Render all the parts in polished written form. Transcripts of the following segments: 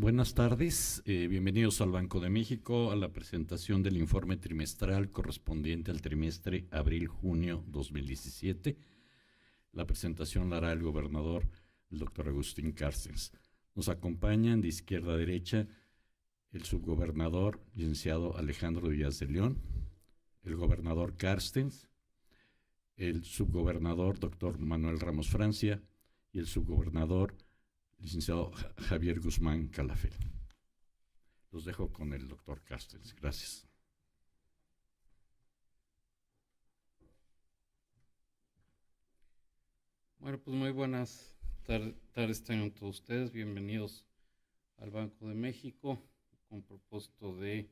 Buenas tardes, bienvenidos al Banco de México a la presentación del informe trimestral correspondiente al trimestre abril-junio 2017. La presentación la hará el gobernador, el doctor Agustín Carstens. Nos acompañan de izquierda a derecha el subgobernador, licenciado Alejandro Díaz de León, el gobernador Carstens, el subgobernador, doctor Manuel Ramos Francia, y el subgobernador, licenciado Javier Guzmán Calafel. Los dejo con el doctor Carstens. Gracias. Bueno, pues muy buenas tardes tengan todos ustedes. Bienvenidos al Banco de México con propósito de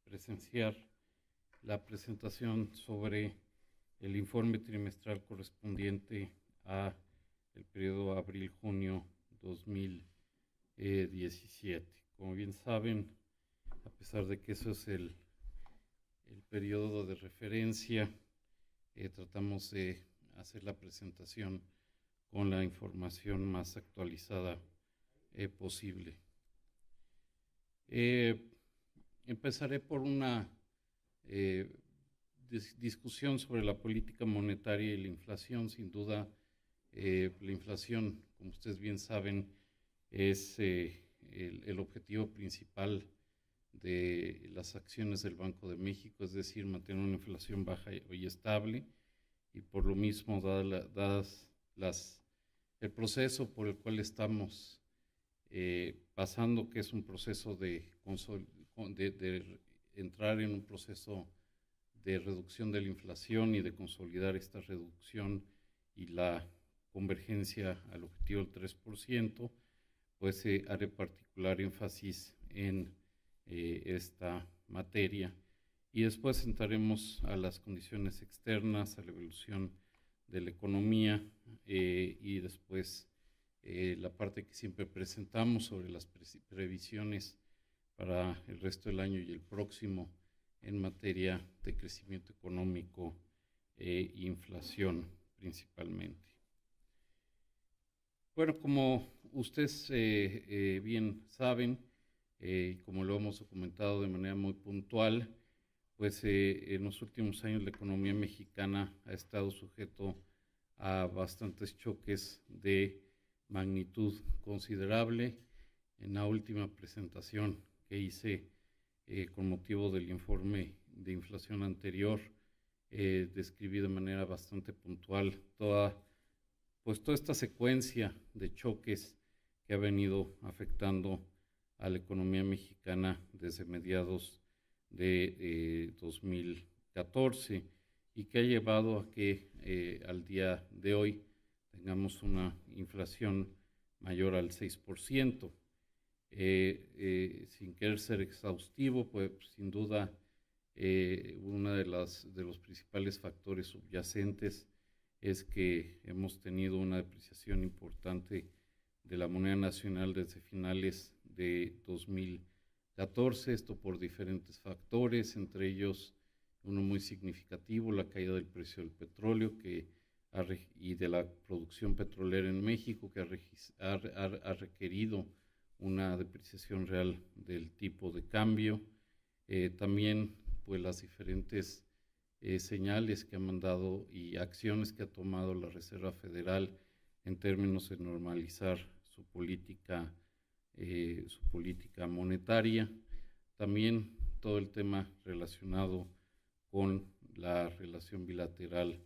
presenciar la presentación sobre el informe trimestral correspondiente a el periodo abril-junio 2017. Como bien saben, a pesar de que eso es el periodo de referencia, tratamos de hacer la presentación con la información más actualizada posible. Empezaré por una discusión sobre la política monetaria y la inflación. Sin duda, la inflación, como ustedes bien saben, es el objetivo principal de las acciones del Banco de México, es decir, mantener una inflación baja y estable, y por lo mismo, dadas el proceso por el cual estamos pasando, que es un proceso de entrar en un proceso de reducción de la inflación y de consolidar esta reducción y la convergencia al objetivo del 3%, pues haré particular énfasis en esta materia, y después entraremos a las condiciones externas, a la evolución de la economía, y después la parte que siempre presentamos sobre las previsiones para el resto del año y el próximo en materia de crecimiento económico e inflación principalmente. Bueno, como ustedes bien saben, como lo hemos documentado de manera muy puntual, pues en los últimos años la economía mexicana ha estado sujeto a bastantes choques de magnitud considerable. En la última presentación que hice con motivo del informe de inflación anterior, describí de manera bastante puntual toda esta secuencia de choques que ha venido afectando a la economía mexicana desde mediados de 2014 y que ha llevado a que al día de hoy tengamos una inflación mayor al 6%. Sin querer ser exhaustivo, pues sin duda uno de los principales factores subyacentes es que hemos tenido una depreciación importante de la moneda nacional desde finales de 2014, esto por diferentes factores, entre ellos uno muy significativo, la caída del precio del petróleo y de la producción petrolera en México, que ha requerido una depreciación real del tipo de cambio. También pues las diferentes señales que ha mandado y acciones que ha tomado la Reserva Federal en términos de normalizar su política monetaria. También todo el tema relacionado con la relación bilateral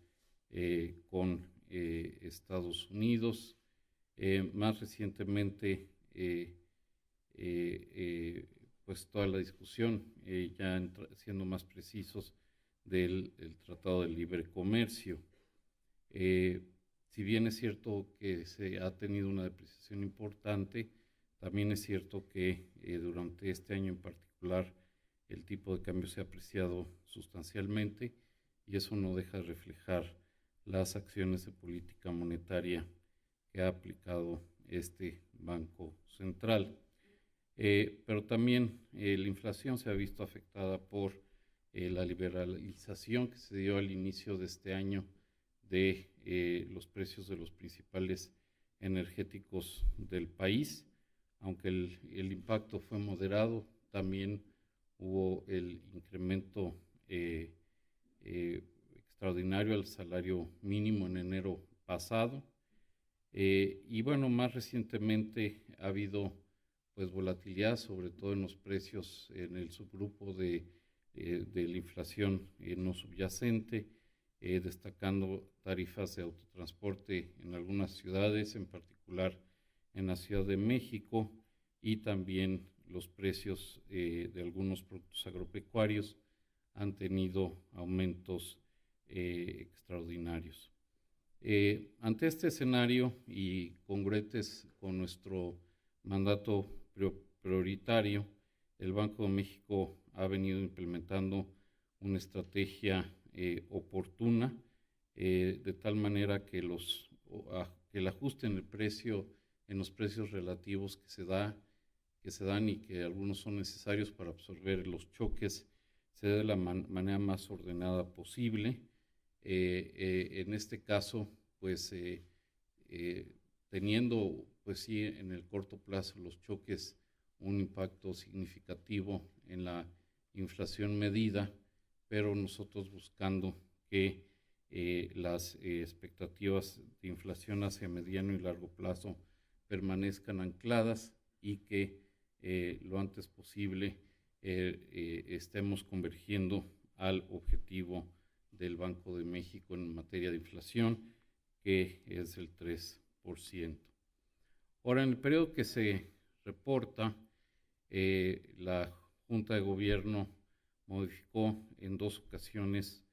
con Estados Unidos. Más recientemente, pues toda la discusión, ya siendo más precisos, del Tratado de Libre Comercio. Si bien es cierto que se ha tenido una depreciación importante, también es cierto que durante este año en particular el tipo de cambio se ha apreciado sustancialmente, y eso no deja de reflejar las acciones de política monetaria que ha aplicado este Banco Central. Pero también la inflación se ha visto afectada por la liberalización que se dio al inicio de este año de los precios de los principales energéticos del país, aunque el impacto fue moderado, también hubo el incremento extraordinario al salario mínimo en enero pasado. Y bueno, más recientemente ha habido pues volatilidad, sobre todo en los precios en el subgrupo de la inflación no subyacente, destacando tarifas de autotransporte en algunas ciudades, en particular en la Ciudad de México, y también los precios de algunos productos agropecuarios han tenido aumentos extraordinarios. Ante este escenario y congruentes con nuestro mandato prioritario, el Banco de México ha venido implementando una estrategia oportuna, de tal manera que el ajuste en el precio, en los precios relativos que se dan y que algunos son necesarios para absorber los choques, se dé de la manera más ordenada posible. En este caso, pues teniendo, pues sí, en el corto plazo los choques un impacto significativo en la inflación medida, pero nosotros buscando que las expectativas de inflación hacia mediano y largo plazo permanezcan ancladas y que lo antes posible estemos convergiendo al objetivo del Banco de México en materia de inflación, que es el 3%. Ahora, en el periodo que se reporta, la Junta de Gobierno modificó en 2 ocasiones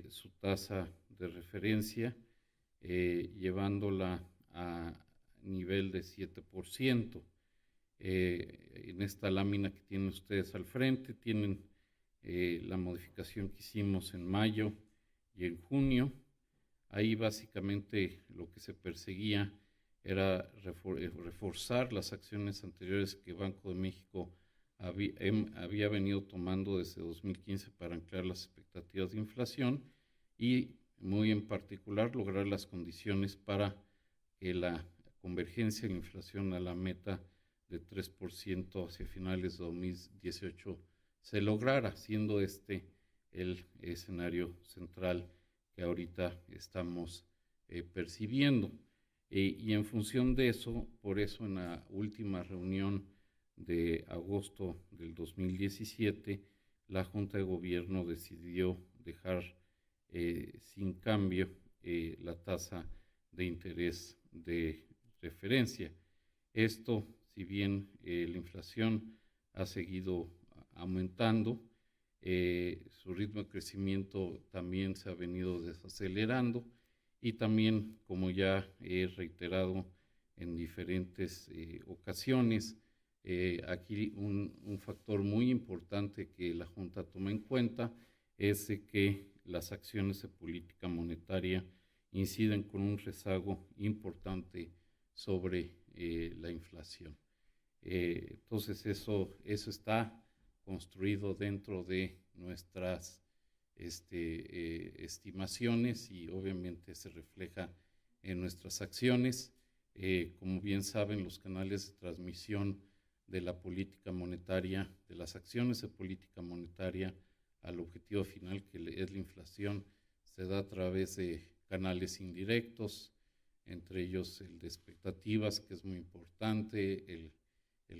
su tasa de referencia, llevándola a nivel de 7%. En esta lámina que tienen ustedes al frente, tienen la modificación que hicimos en mayo y en junio. Ahí básicamente lo que se perseguía era reforzar las acciones anteriores que Banco de México había venido tomando desde 2015 para anclar las expectativas de inflación y muy en particular lograr las condiciones para que la convergencia de la inflación a la meta de 3% hacia finales de 2018 se lograra, siendo este el escenario central que ahorita estamos percibiendo. Y en función de eso, por eso en la última reunión de agosto del 2017, la Junta de Gobierno decidió dejar sin cambio la tasa de interés de referencia. Esto, si bien la inflación ha seguido aumentando, su ritmo de crecimiento también se ha venido desacelerando y también, como ya he reiterado en diferentes ocasiones, aquí un factor muy importante que la Junta toma en cuenta es de que las acciones de política monetaria inciden con un rezago importante sobre la inflación. Entonces eso está construido dentro de nuestras estimaciones y obviamente se refleja en nuestras acciones. Como bien saben, los canales de transmisión de la política monetaria, de las acciones de política monetaria al objetivo final, que es la inflación, se da a través de canales indirectos, entre ellos el de expectativas, que es muy importante, el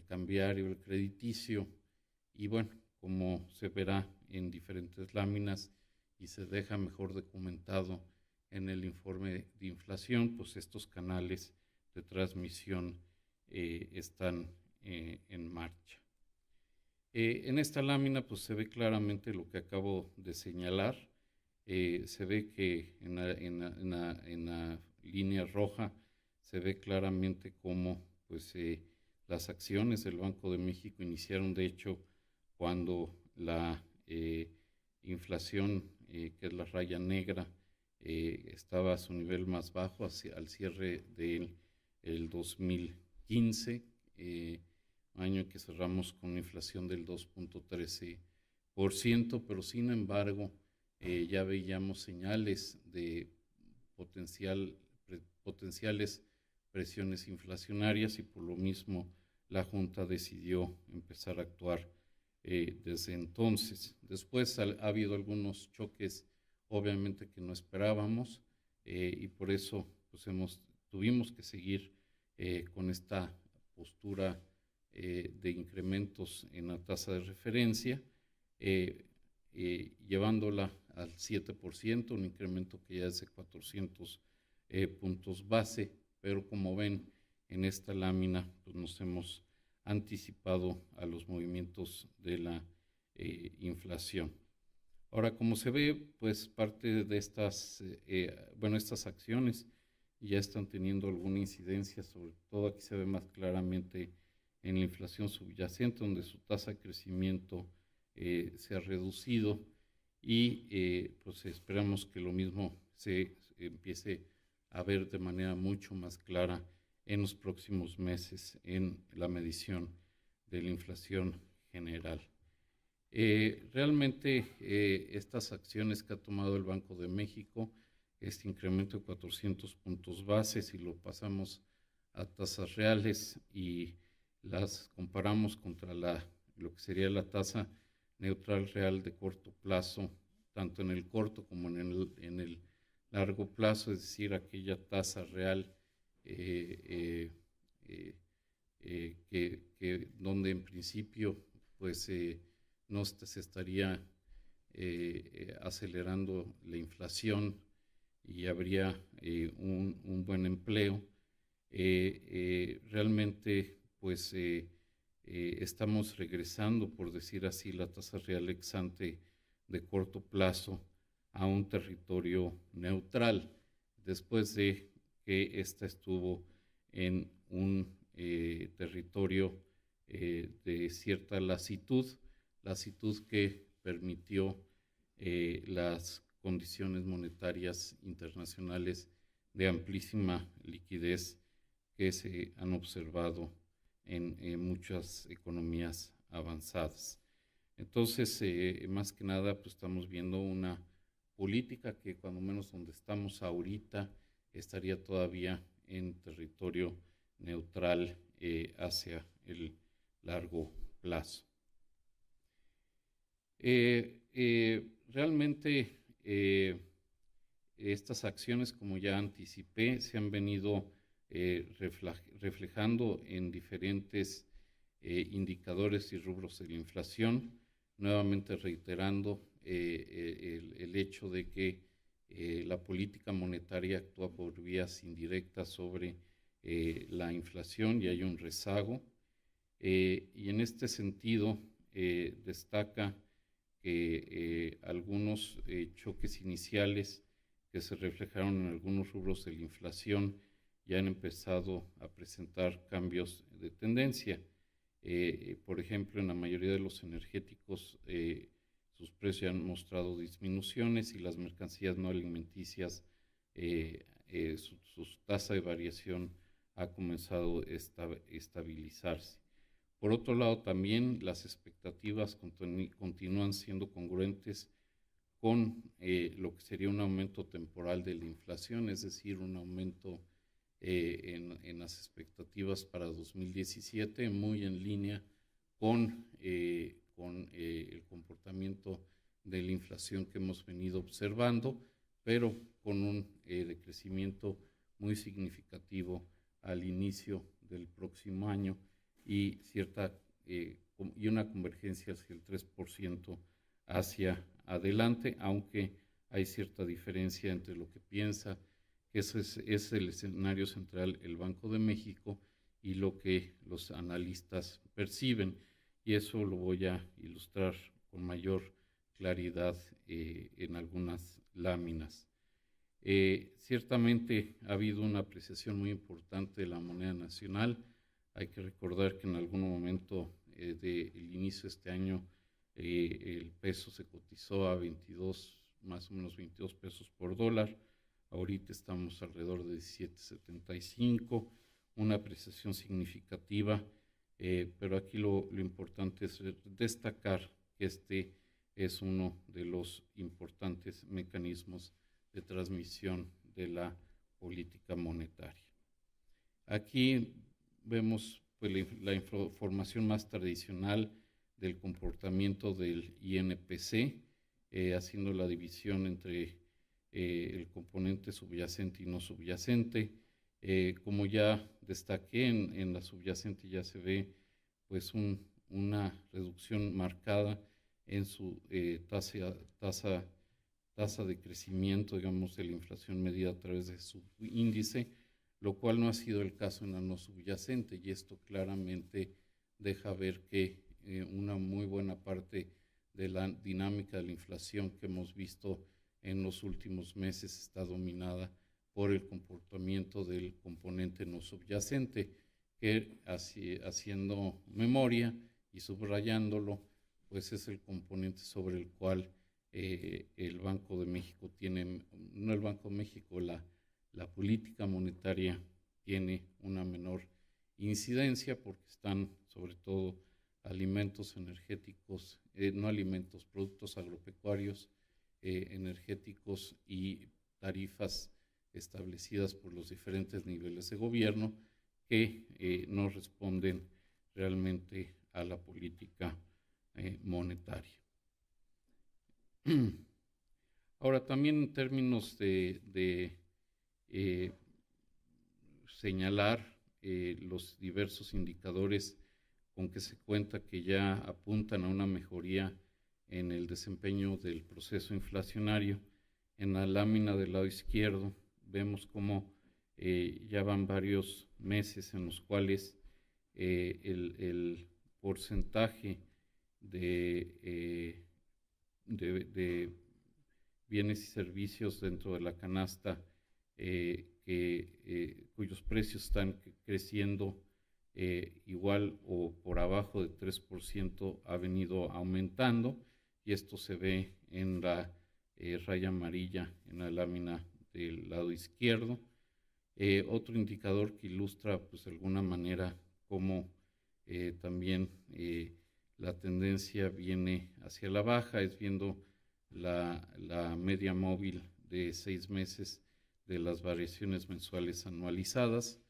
cambiario, el crediticio, y bueno, como se verá en diferentes láminas y se deja mejor documentado en el informe de inflación, pues estos canales de transmisión están en marcha. En esta lámina pues se ve claramente lo que acabo de señalar. Se ve que en la línea roja se ve claramente cómo pues, las acciones del Banco de México iniciaron, de hecho, cuando la inflación, que es la raya negra, estaba a su nivel más bajo al cierre del 2015, año en que cerramos con una inflación del 2.13%, pero sin embargo ya veíamos señales de potenciales presiones inflacionarias y por lo mismo la Junta decidió empezar a actuar desde entonces. Después ha habido algunos choques, obviamente, que no esperábamos, y por eso pues tuvimos que seguir con esta postura de incrementos en la tasa de referencia, llevándola al 7%, un incremento que ya es de 400 puntos base, pero como ven en esta lámina, pues nos hemos anticipado a los movimientos de la inflación. Ahora, como se ve, pues parte de estas, estas acciones ya están teniendo alguna incidencia, sobre todo aquí se ve más claramente en la inflación subyacente, donde su tasa de crecimiento se ha reducido y pues esperamos que lo mismo se empiece a ver de manera mucho más clara en los próximos meses en la medición de la inflación general. Realmente estas acciones que ha tomado el Banco de México, este incremento de 400 puntos base, si lo pasamos a tasas reales y las comparamos contra lo que sería la tasa neutral real de corto plazo, tanto en el corto como en el largo plazo, es decir, aquella tasa real donde en principio pues no se estaría acelerando la inflación y habría un buen empleo. Realmente pues estamos regresando, por decir así, la tasa real ex ante de corto plazo a un territorio neutral, después de que ésta estuvo en un territorio de cierta lasitud que permitió las condiciones monetarias internacionales de amplísima liquidez que se han observado en muchas economías avanzadas. Entonces, más que nada, pues estamos viendo una política que cuando menos donde estamos ahorita estaría todavía en territorio neutral hacia el largo plazo. Realmente estas acciones, como ya anticipé, se han venido reflejando en diferentes indicadores y rubros de la inflación, nuevamente reiterando el hecho de que la política monetaria actúa por vías indirectas sobre la inflación y hay un rezago. Y en este sentido destaca que algunos choques iniciales que se reflejaron en algunos rubros de la inflación ya han empezado a presentar cambios de tendencia. Por ejemplo, en la mayoría de los energéticos sus precios ya han mostrado disminuciones y las mercancías no alimenticias, su tasa de variación ha comenzado a estabilizarse. Por otro lado, también las expectativas continúan siendo congruentes con lo que sería un aumento temporal de la inflación, es decir, un aumento en las expectativas para 2017, muy en línea con el comportamiento de la inflación que hemos venido observando, pero con un decrecimiento muy significativo al inicio del próximo año y una convergencia hacia el 3% hacia adelante, aunque hay cierta diferencia entre lo que piensa que ese es el escenario central el Banco de México y lo que los analistas perciben, y eso lo voy a ilustrar con mayor claridad en algunas láminas. Ciertamente ha habido una apreciación muy importante de la moneda nacional. Hay que recordar que en algún momento del inicio de este año el peso se cotizó a más o menos 22 pesos por dólar. Ahorita estamos alrededor de 17.75, una apreciación significativa, pero aquí lo importante es destacar que este es uno de los importantes mecanismos de transmisión de la política monetaria. Aquí vemos pues, la información más tradicional del comportamiento del INPC, haciendo la división entre el componente subyacente y no subyacente. Como ya destaqué, en la subyacente ya se ve pues una reducción marcada en su tasa de crecimiento, digamos, de la inflación medida a través de su índice, lo cual no ha sido el caso en la no subyacente, y esto claramente deja ver que una muy buena parte de la dinámica de la inflación que hemos visto en los últimos meses está dominada por el comportamiento del componente no subyacente, que haciendo memoria y subrayándolo, pues es el componente sobre el cual el Banco de México tiene, no el Banco de México, la política monetaria tiene una menor incidencia, porque están sobre todo alimentos energéticos, no alimentos, productos agropecuarios, energéticos y tarifas establecidas por los diferentes niveles de gobierno que no responden realmente a la política monetaria. Ahora, también en términos de señalar los diversos indicadores con que se cuenta que ya apuntan a una mejoría en el desempeño del proceso inflacionario. En la lámina del lado izquierdo vemos cómo ya van varios meses en los cuales el porcentaje de bienes y servicios dentro de la canasta cuyos precios están creciendo igual o por abajo de 3% ha venido aumentando, y esto se ve en la raya amarilla en la lámina del lado izquierdo. Otro indicador que ilustra pues de alguna manera cómo también la tendencia viene hacia la baja es viendo la media móvil de 6 meses de las variaciones mensuales anualizadas,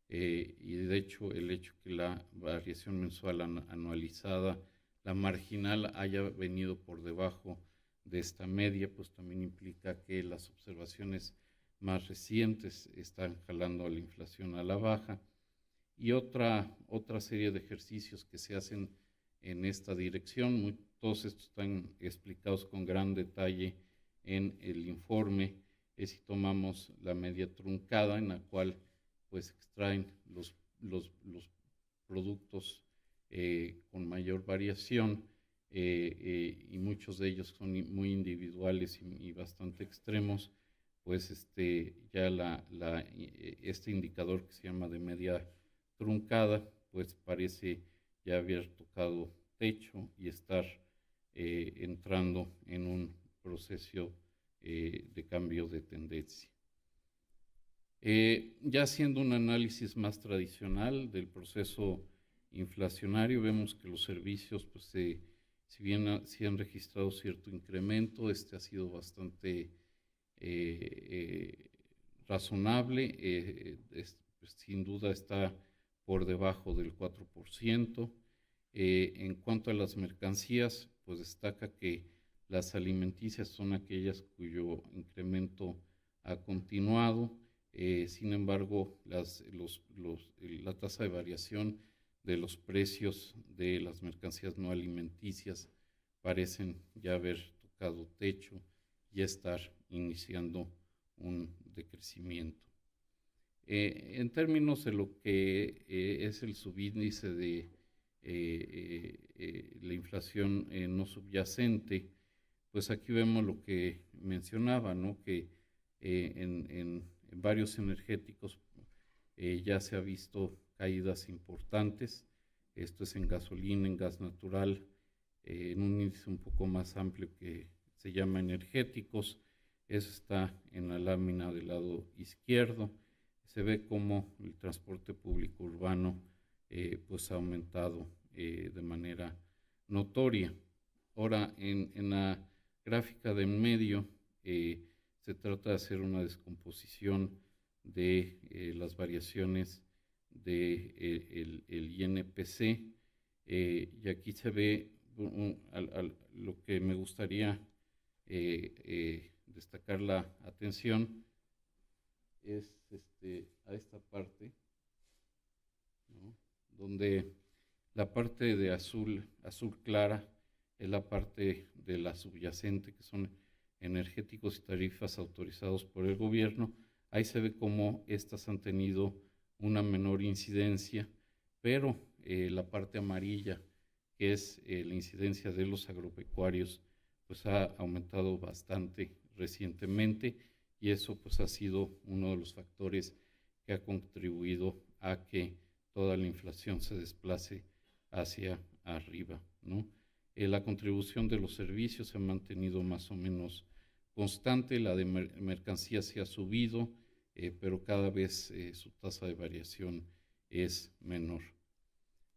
y de hecho el hecho que la variación mensual anualizada, la marginal, haya venido por debajo de esta media, pues también implica que las observaciones más recientes están jalando a la inflación a la baja. Y otra serie de ejercicios que se hacen en esta dirección, todos estos están explicados con gran detalle en el informe, es si tomamos la media truncada, en la cual pues extraen los productos con mayor variación, y muchos de ellos son muy individuales y bastante extremos, pues ya este indicador que se llama de media truncada, pues parece ya haber tocado techo y estar entrando en un proceso de cambio de tendencia. Ya haciendo un análisis más tradicional del proceso inflacionario, vemos que los servicios, pues si bien sí han registrado cierto incremento, ha sido bastante razonable, pues, sin duda está por debajo del 4%. En cuanto a las mercancías, pues destaca que las alimenticias son aquellas cuyo incremento ha continuado. Sin embargo, la tasa de variación de los precios de las mercancías no alimenticias parecen ya haber tocado techo y estar iniciando un decrecimiento. En términos de lo que es el subíndice de la inflación no subyacente, pues aquí vemos lo que mencionaba, ¿no? Que en varios energéticos ya se ha visto caídas importantes. Esto es en gasolina, en gas natural, en un índice un poco más amplio que se llama energéticos. Eso está en la lámina del lado izquierdo. Se ve cómo el transporte público urbano pues ha aumentado de manera notoria. Ahora, en la gráfica de en medio se trata de hacer una descomposición de las variaciones el INPC, y aquí se ve lo que me gustaría destacar la atención es a esta parte, ¿no? Donde la parte de azul clara es la parte de la subyacente, que son energéticos y tarifas autorizados por el gobierno. Ahí se ve cómo estas han tenido una menor incidencia, pero la parte amarilla, que es la incidencia de los agropecuarios, pues ha aumentado bastante recientemente, y eso pues ha sido uno de los factores que ha contribuido a que toda la inflación se desplace hacia arriba, ¿no? La contribución de los servicios se ha mantenido más o menos constante, la de mercancías se ha subido, pero cada vez su tasa de variación es menor.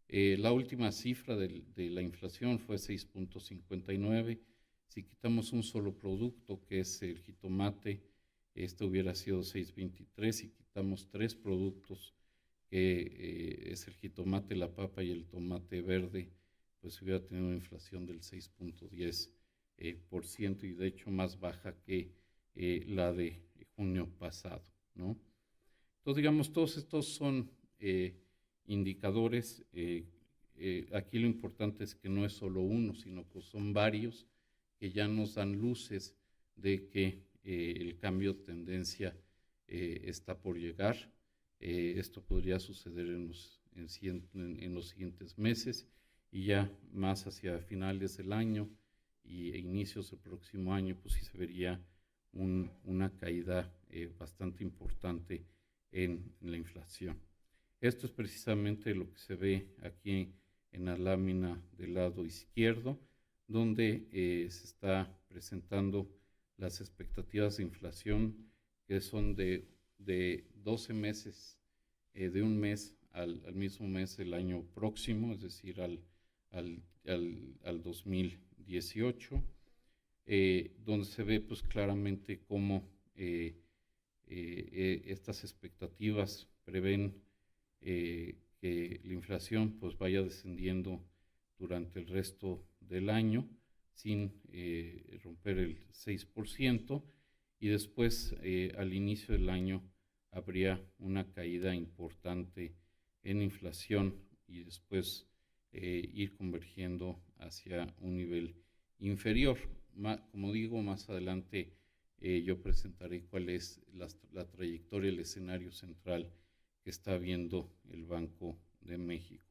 La última cifra de la inflación fue 6.59. Si quitamos un solo producto, que es el jitomate, este hubiera sido 6.23. Si quitamos 3 productos, que es el jitomate, la papa y el tomate verde, pues hubiera tenido una inflación del 6.10%, y de hecho más baja que la de junio pasado, ¿no? Entonces, digamos, todos estos son indicadores. Aquí lo importante es que no es solo uno, sino que son varios que ya nos dan luces de que el cambio de tendencia está por llegar. Esto podría suceder en los siguientes meses, y ya más hacia finales del año e inicios del próximo año, pues sí se vería una caída bastante importante en la inflación. Esto es precisamente lo que se ve aquí en la lámina del lado izquierdo, donde se está presentando las expectativas de inflación, que son de 12 meses, de un mes al mismo mes del año próximo, es decir, al 2018, donde se ve pues claramente cómo estas expectativas prevén que la inflación pues vaya descendiendo durante el resto del año sin romper el 6%, y después al inicio del año habría una caída importante en inflación, y después ir convergiendo hacia un nivel inferior. Como digo, más adelante yo presentaré cuál es la trayectoria, el escenario central que está viendo el Banco de México.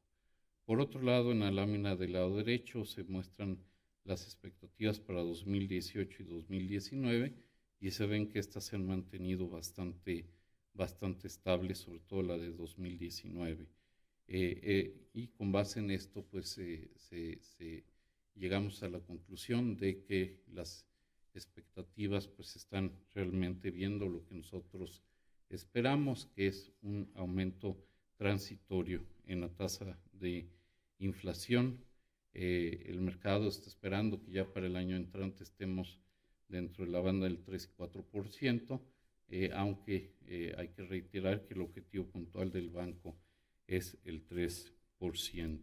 Por otro lado, en la lámina del lado derecho se muestran las expectativas para 2018 y 2019, y se ven que estas se han mantenido bastante estables, sobre todo la de 2019. Y con base en esto, pues llegamos a la conclusión de que las expectativas pues están realmente viendo lo que nosotros esperamos, que es un aumento transitorio en la tasa de inflación. El mercado está esperando que ya para el año entrante estemos dentro de la banda del 3 y 4%, aunque hay que reiterar que el objetivo puntual del banco es el 3%.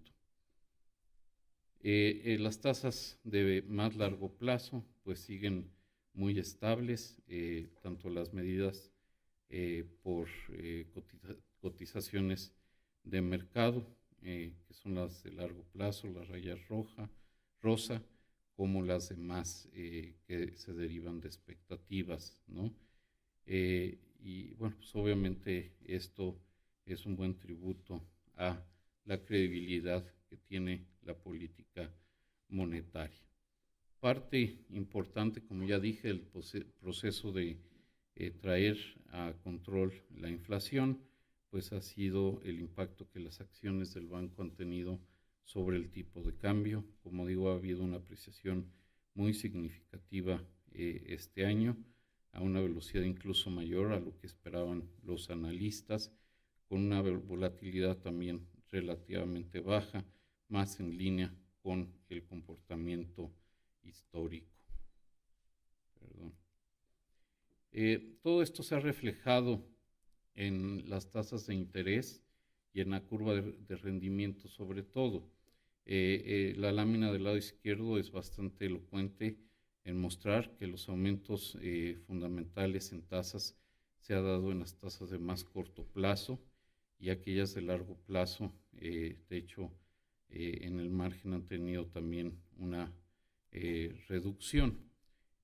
Las tasas de más largo plazo pues siguen muy estables, tanto las medidas por cotizaciones de mercado, que son las de largo plazo, las rayas rosa, como las demás que se derivan de expectativas, ¿no? Y bueno, pues obviamente esto es un buen tributo a la credibilidad que tiene la política monetaria. Parte importante, como ya dije, el proceso de traer a control la inflación, pues ha sido el impacto que las acciones del banco han tenido sobre el tipo de cambio. Como digo, ha habido una apreciación muy significativa este año, a una velocidad incluso mayor a lo que esperaban los analistas, con una volatilidad también relativamente baja, más en línea con el comportamiento histórico. Todo esto se ha reflejado en las tasas de interés, y en la curva de rendimiento sobre todo. La lámina del lado izquierdo es bastante elocuente en mostrar que los aumentos fundamentales en tasas se ha dado en las tasas de más corto plazo y aquellas de largo plazo, de hecho, en el margen han tenido también una reducción.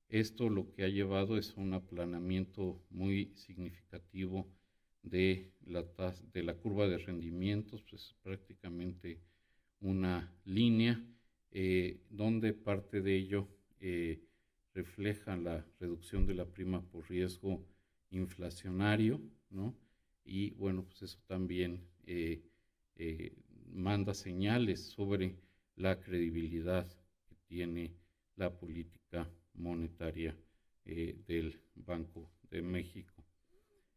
Esto lo que ha llevado es a un aplanamiento muy significativo de la curva de rendimientos, pues prácticamente una línea donde parte de ello refleja la reducción de la prima por riesgo inflacionario, ¿no? Y bueno, pues eso también manda señales sobre la credibilidad que tiene la política monetaria del Banco de México.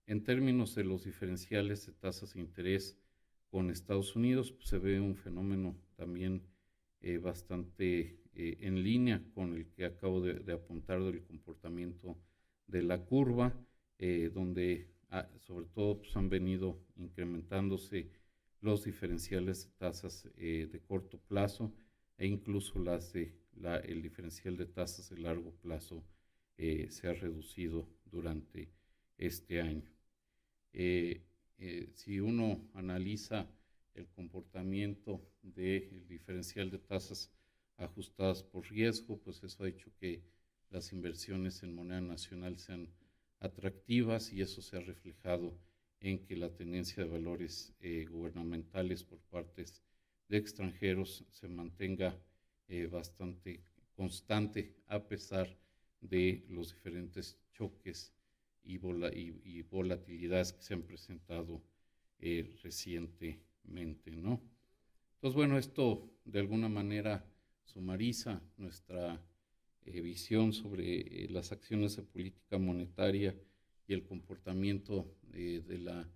En términos de los diferenciales de tasas de interés con Estados Unidos, pues se ve un fenómeno también bastante en línea con el que acabo de apuntar del comportamiento de la curva, donde sobre todo pues, han venido incrementándose los diferenciales de tasas de corto plazo e incluso el diferencial de tasas de largo plazo se ha reducido durante este año. Si uno analiza el comportamiento del diferencial de tasas ajustadas por riesgo, pues eso ha hecho que las inversiones en moneda nacional sean atractivas y eso se ha reflejado en que la tenencia de valores gubernamentales por partes de extranjeros se mantenga bastante constante a pesar de los diferentes choques y volatilidades que se han presentado recientemente, ¿no? Entonces, bueno, esto de alguna manera sumariza nuestra visión sobre las acciones de política monetaria y el comportamiento de la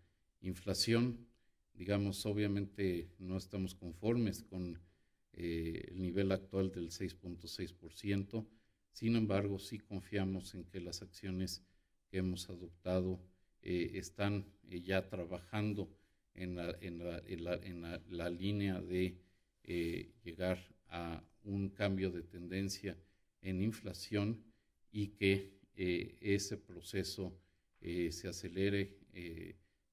inflación. Digamos, obviamente no estamos conformes con el nivel actual del 6.6%, sin embargo, sí confiamos en que las acciones que hemos adoptado están ya trabajando en la línea de llegar a un cambio de tendencia en inflación y que ese proceso se acelere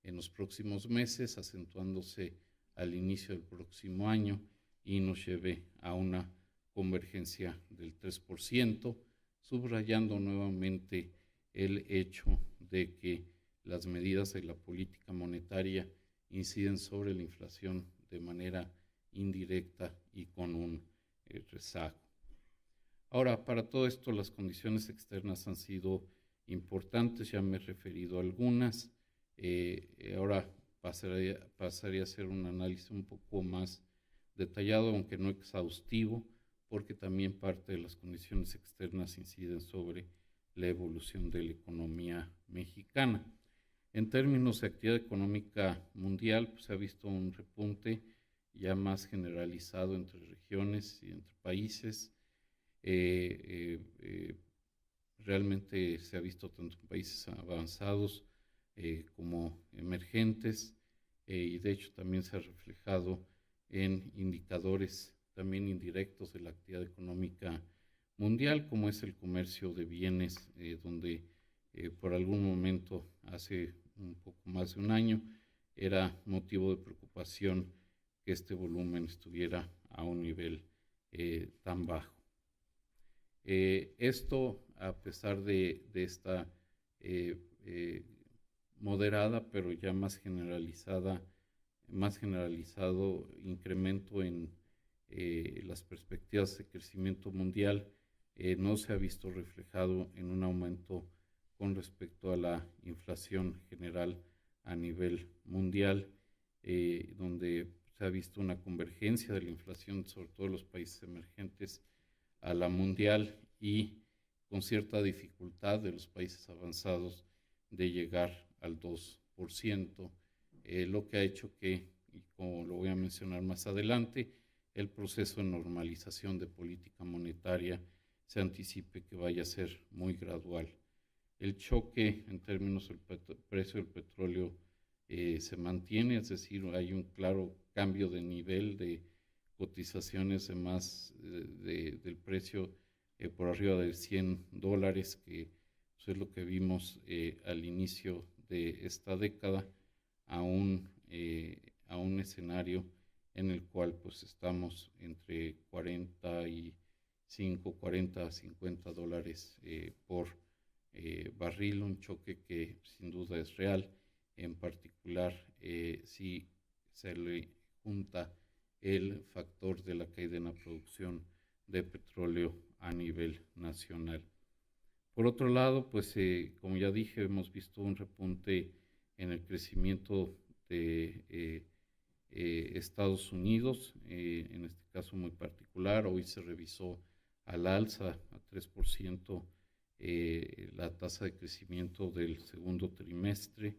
en los próximos meses, acentuándose al inicio del próximo año y nos lleve a una convergencia del 3%, subrayando nuevamente el hecho de que las medidas de la política monetaria inciden sobre la inflación de manera indirecta y con un rezago. Ahora, para todo esto, las condiciones externas han sido importantes, ya me he referido a algunas. Ahora pasaría a hacer un análisis un poco más detallado, aunque no exhaustivo, porque también parte de las condiciones externas inciden sobre la evolución de la economía mexicana. En términos de actividad económica mundial, pues se ha visto un repunte ya más generalizado entre regiones y entre países. Realmente se ha visto tanto en países avanzados como emergentes y de hecho también se ha reflejado en indicadores también indirectos de la actividad económica mundial, como es el comercio de bienes, donde por algún momento, hace un poco más de un año, era motivo de preocupación que este volumen estuviera a un nivel tan bajo. Esto, a pesar de esta moderada, pero ya más generalizado incremento en las perspectivas de crecimiento mundial, no se ha visto reflejado en un aumento con respecto a la inflación general a nivel mundial, donde se ha visto una convergencia de la inflación, sobre todo en los países emergentes, a la mundial y con cierta dificultad de los países avanzados de llegar al 2%, lo que ha hecho que, y como lo voy a mencionar más adelante, el proceso de normalización de política monetaria se anticipe que vaya a ser muy gradual. El choque en términos del precio del petróleo se mantiene, es decir, hay un claro cambio de nivel de cotizaciones de más del precio por arriba de $100, que pues, es lo que vimos al inicio de esta década, a un escenario en el cual pues estamos entre 40 a $50 por barril, un choque que sin duda es real, en particular si se le junta el factor de la caída en la producción de petróleo a nivel nacional. Por otro lado, pues como ya dije, hemos visto un repunte en el crecimiento de Estados Unidos, en este caso muy particular. Hoy se revisó al alza a 3% la tasa de crecimiento del segundo trimestre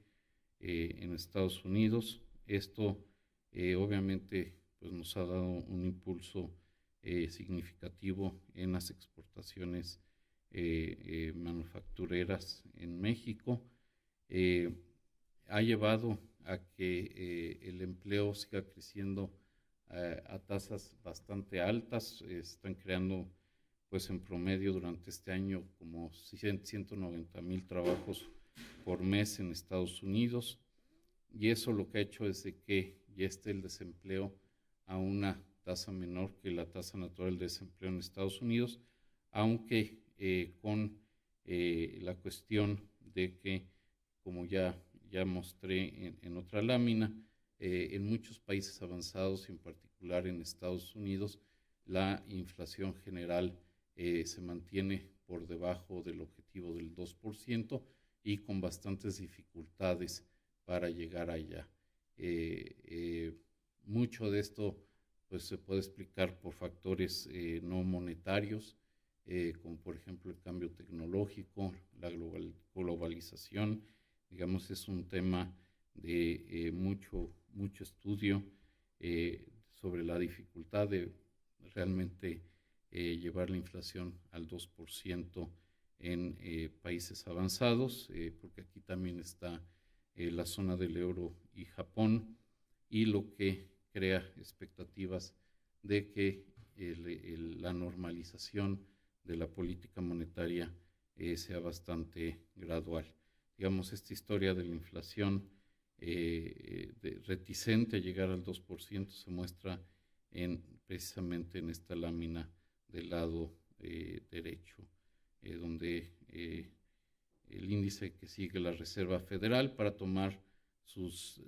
en Estados Unidos. Esto obviamente pues nos ha dado un impulso significativo en las exportaciones manufactureras en México. Ha llevado a que el empleo siga creciendo a tasas bastante altas. Están creando pues en promedio durante este año como 190,000 trabajos por mes en Estados Unidos, y eso lo que ha hecho es de que ya esté el desempleo a una tasa menor que la tasa natural de desempleo en Estados Unidos, aunque con la cuestión de que, como ya mostré en otra lámina, en muchos países avanzados y en particular en Estados Unidos, la inflación general se mantiene por debajo del objetivo del 2% y con bastantes dificultades para llegar allá. Mucho de esto pues, se puede explicar por factores no monetarios, como por ejemplo el cambio tecnológico, la globalización. Digamos, es un tema de mucho estudio sobre la dificultad de realmente llevar la inflación al 2% en países avanzados, porque aquí también está la zona del euro y Japón, y lo que crea expectativas de que la normalización de la política monetaria sea bastante gradual. Digamos, esta historia de la inflación reticente a llegar al 2% se muestra precisamente en esta lámina del lado derecho, donde el índice que sigue la Reserva Federal para tomar sus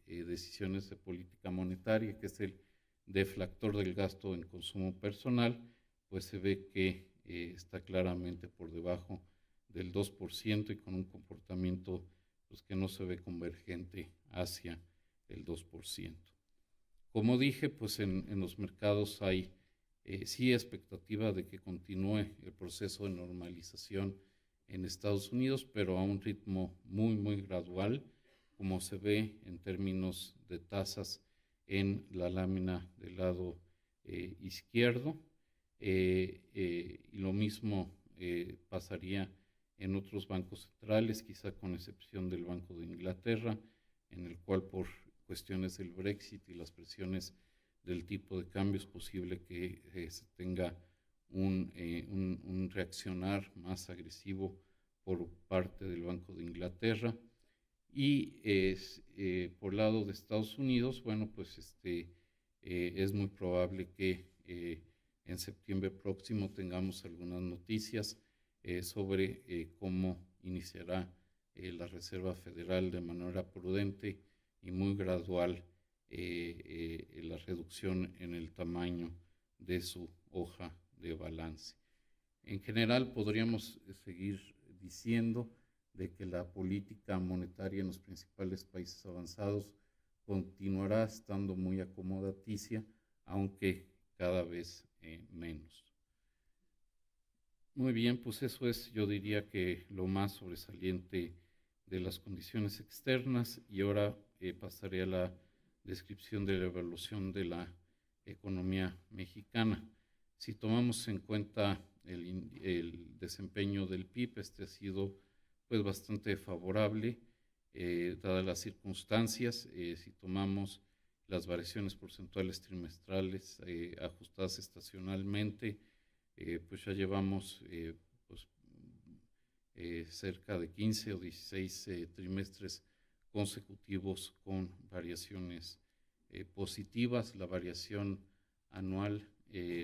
decisiones de política monetaria, que es el deflactor del gasto en consumo personal, pues se ve que está claramente por debajo del 2% y con un comportamiento pues, que no se ve convergente hacia el 2%. Como dije, pues en los mercados hay sí expectativa de que continúe el proceso de normalización en Estados Unidos, pero a un ritmo muy gradual, como se ve en términos de tasas en la lámina del lado izquierdo, y lo mismo pasaría en otros bancos centrales, quizá con excepción del Banco de Inglaterra, en el cual por cuestiones del Brexit y las presiones del tipo de cambio es posible que se tenga un reaccionar más agresivo por parte del Banco de Inglaterra. Y por el lado de Estados Unidos, bueno, pues es muy probable que en septiembre próximo tengamos algunas noticias sobre cómo iniciará la Reserva Federal de manera prudente y muy gradual la reducción en el tamaño de su hoja de balance. En general podríamos seguir diciendo de que la política monetaria en los principales países avanzados continuará estando muy acomodaticia, aunque cada vez menos. Muy bien, pues eso es, yo diría que lo más sobresaliente de las condiciones externas, y ahora pasaré a la descripción de la evolución de la economía mexicana. Si tomamos en cuenta el desempeño del PIB, ha sido pues bastante favorable. dadas las circunstancias. Si tomamos las variaciones porcentuales trimestrales ajustadas estacionalmente, pues ya llevamos pues, cerca de 15 o 16 trimestres consecutivos con variaciones positivas. La variación anual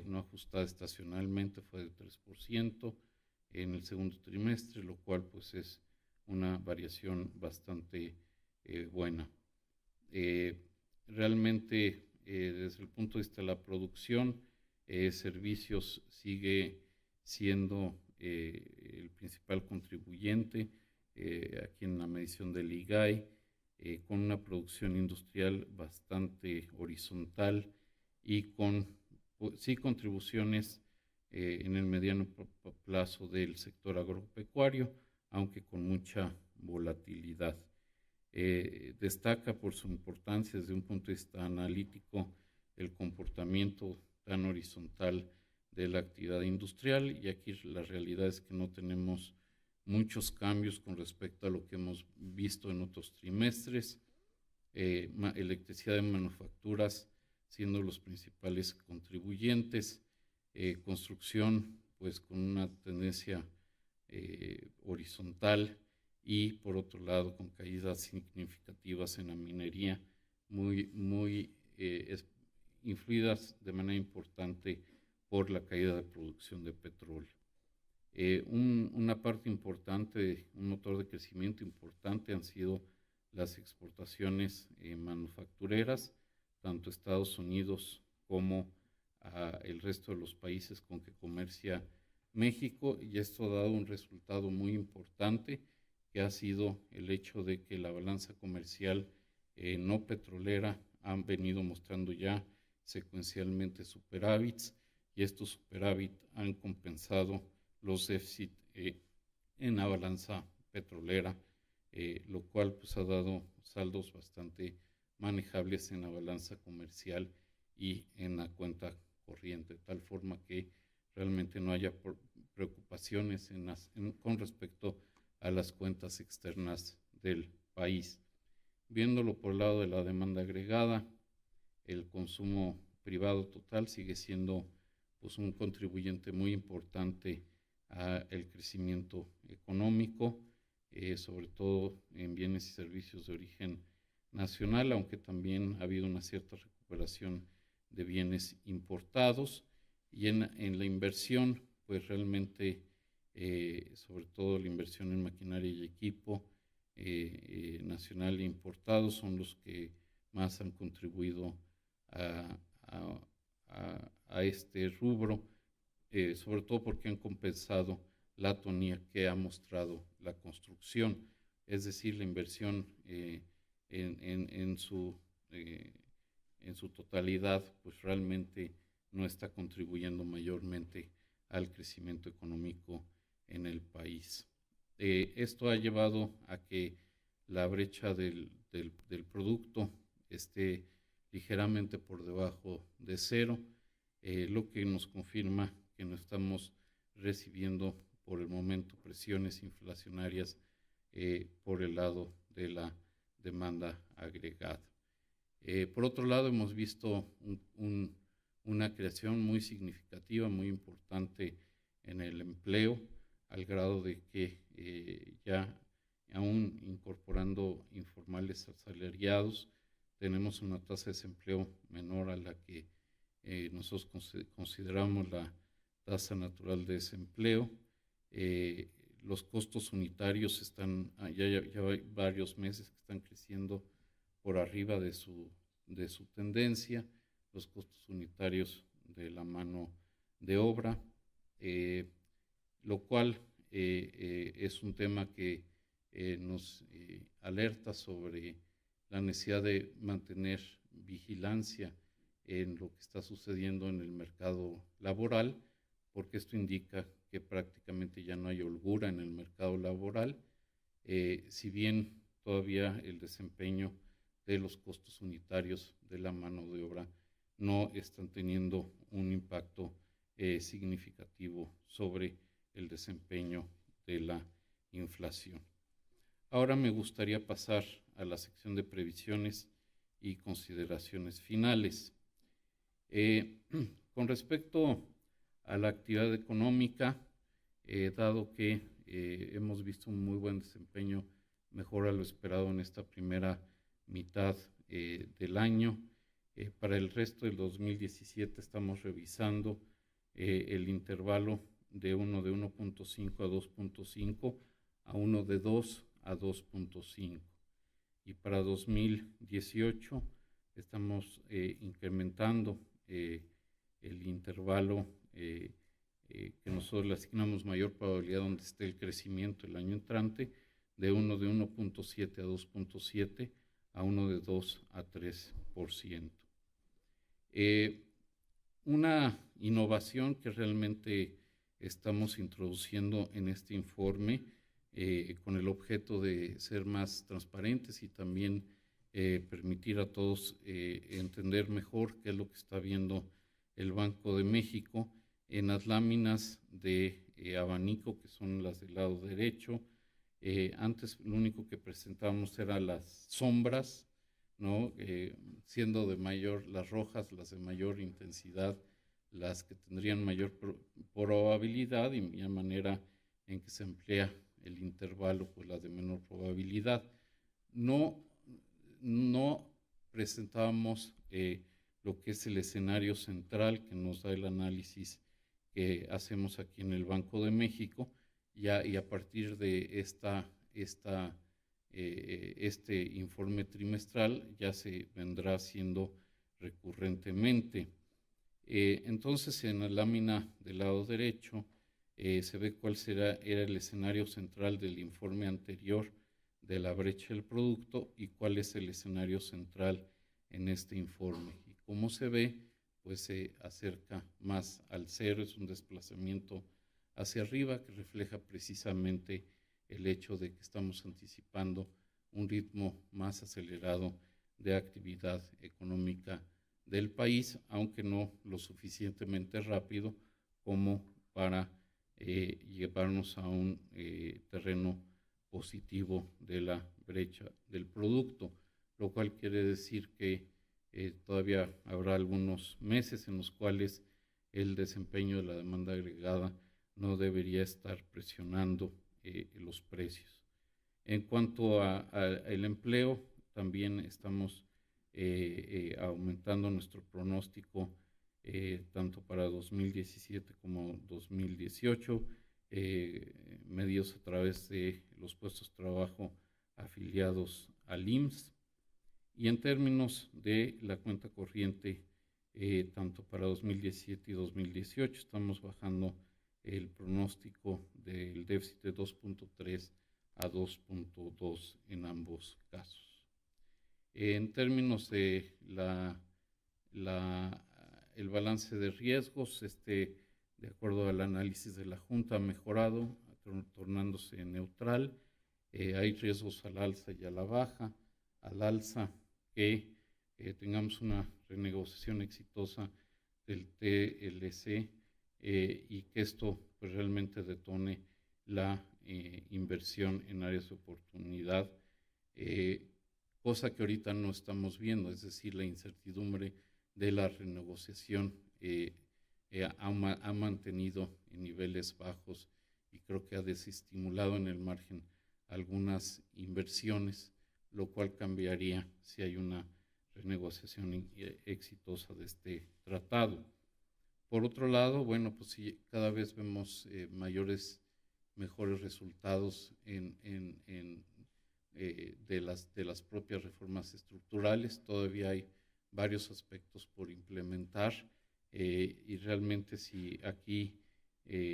no ajustada estacionalmente fue de 3% en el segundo trimestre, lo cual pues es una variación bastante buena. Realmente desde el punto de vista de la producción, servicios sigue siendo el principal contribuyente aquí en la medición del IGAI, con una producción industrial bastante horizontal y con sí contribuciones en el mediano plazo del sector agropecuario, aunque con mucha volatilidad. Destaca por su importancia desde un punto de vista analítico el comportamiento tan horizontal de la actividad industrial, y aquí la realidad es que no tenemos muchos cambios con respecto a lo que hemos visto en otros trimestres. Electricidad de manufacturas siendo los principales contribuyentes, construcción pues con una tendencia horizontal, y por otro lado con caídas significativas en la minería, muy influidas de manera importante por la caída de producción de petróleo. Una parte importante, un motor de crecimiento importante han sido las exportaciones manufactureras, tanto a Estados Unidos como a el resto de los países con que comercia México, y esto ha dado un resultado muy importante, que ha sido el hecho de que la balanza comercial no petrolera han venido mostrando ya secuencialmente superávits, y estos superávit han compensado los déficits en la balanza petrolera, lo cual pues ha dado saldos bastante manejables en la balanza comercial y en la cuenta corriente, de tal forma que realmente no haya preocupaciones con respecto a las cuentas externas del país. Viéndolo por el lado de la demanda agregada, el consumo privado total sigue siendo pues un contribuyente muy importante al crecimiento económico, sobre todo en bienes y servicios de origen nacional, aunque también ha habido una cierta recuperación de bienes importados. Y en la inversión, pues realmente, sobre todo la inversión en maquinaria y equipo nacional e importado son los que más han contribuido a este rubro, sobre todo porque han compensado la atonía que ha mostrado la construcción, es decir, la inversión en su totalidad, pues realmente no está contribuyendo mayormente al crecimiento económico en el país. Esto ha llevado a que la brecha del producto esté ligeramente por debajo de cero, lo que nos confirma que no estamos recibiendo por el momento presiones inflacionarias por el lado de la demanda agregada. Por otro lado, hemos visto una creación muy significativa, muy importante en el empleo, al grado de que ya aún incorporando informales asalariados, tenemos una tasa de desempleo menor a la que nosotros consideramos la tasa natural de desempleo. Los costos unitarios están, ya hay varios meses que están creciendo por arriba de su tendencia, los costos unitarios de la mano de obra, lo cual es un tema que nos alerta sobre la necesidad de mantener vigilancia en lo que está sucediendo en el mercado laboral, porque esto indica que prácticamente ya no hay holgura en el mercado laboral, si bien todavía el desempeño de los costos unitarios de la mano de obra no están teniendo un impacto significativo sobre el desempeño de la inflación. Ahora me gustaría pasar a la sección de previsiones y consideraciones finales. Con respecto a la actividad económica, dado que hemos visto un muy buen desempeño, mejor a lo esperado en esta primera mitad del año, para el resto del 2017 estamos revisando el intervalo de 1.5 a 2.5 a 1 de 2 a 2.5. Y para 2018 estamos incrementando el intervalo que nosotros le asignamos mayor probabilidad donde esté el crecimiento el año entrante, de 1.7 a 2.7 a 1 de 2 a 3%. Una innovación que realmente estamos introduciendo en este informe con el objeto de ser más transparentes y también permitir a todos entender mejor qué es lo que está viendo el Banco de México en las láminas de abanico, que son las del lado derecho. Antes lo único que presentábamos eran las sombras, ¿no? Siendo de mayor, las rojas, las de mayor intensidad, las que tendrían mayor probabilidad, y la manera en que se emplea el intervalo, pues la de menor probabilidad. No presentábamos lo que es el escenario central que nos da el análisis que hacemos aquí en el Banco de México, y a partir de este informe trimestral ya se vendrá haciendo recurrentemente. Entonces, en la lámina del lado derecho se ve cuál era el escenario central del informe anterior de la brecha del producto y cuál es el escenario central en este informe. Y como se ve, pues se acerca más al cero, es un desplazamiento hacia arriba que refleja precisamente el hecho de que estamos anticipando un ritmo más acelerado de actividad económica del país, aunque no lo suficientemente rápido como para llevarnos a un terreno positivo de la brecha del producto, lo cual quiere decir que todavía habrá algunos meses en los cuales el desempeño de la demanda agregada no debería estar presionando los precios. En cuanto al empleo, también estamos aumentando nuestro pronóstico tanto para 2017 como 2018, medidos a través de los puestos de trabajo afiliados al IMSS. Y en términos de la cuenta corriente, tanto para 2017 y 2018, estamos bajando el pronóstico del déficit de 2.3 a 2.2 en ambos casos. En términos de el balance de riesgos, de acuerdo al análisis de la Junta, ha mejorado, tornándose neutral. Hay riesgos al alza y a la baja. Al alza, que tengamos una renegociación exitosa del TLC y que esto pues, realmente detone la inversión en áreas de oportunidad, cosa que ahorita no estamos viendo, es decir, la incertidumbre de la renegociación ha mantenido en niveles bajos y creo que ha desestimulado en el margen algunas inversiones, lo cual cambiaría si hay una renegociación exitosa de este tratado. Por otro lado, bueno, pues sí, cada vez vemos mejores resultados de las propias reformas estructurales. Todavía hay varios aspectos por implementar y realmente si aquí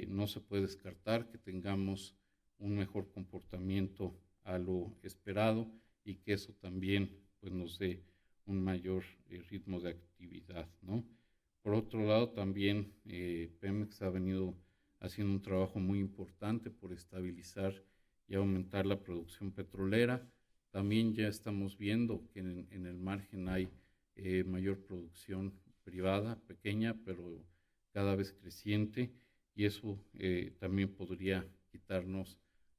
no se puede descartar que tengamos un mejor comportamiento a lo esperado y que eso también pues, nos dé un mayor ritmo de actividad, ¿no? Por otro lado, también Pemex ha venido haciendo un trabajo muy importante por estabilizar y aumentar la producción petrolera. También ya estamos viendo que en el margen hay mayor producción privada, pequeña, pero cada vez creciente, y eso también podría quitarnos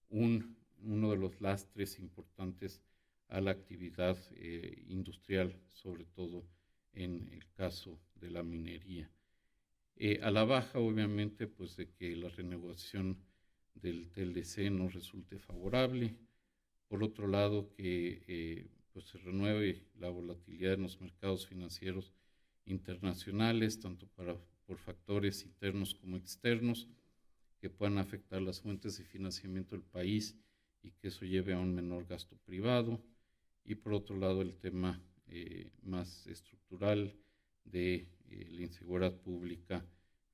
un uno de los lastres importantes a la actividad industrial, sobre todo en el caso de la minería. A la baja, obviamente, pues de que la renegociación del TLC no resulte favorable. Por otro lado, que pues se renueve la volatilidad en los mercados financieros internacionales, tanto por factores internos como externos, que puedan afectar las fuentes de financiamiento del país y que eso lleve a un menor gasto privado. Y por otro lado, el tema más estructural de la inseguridad pública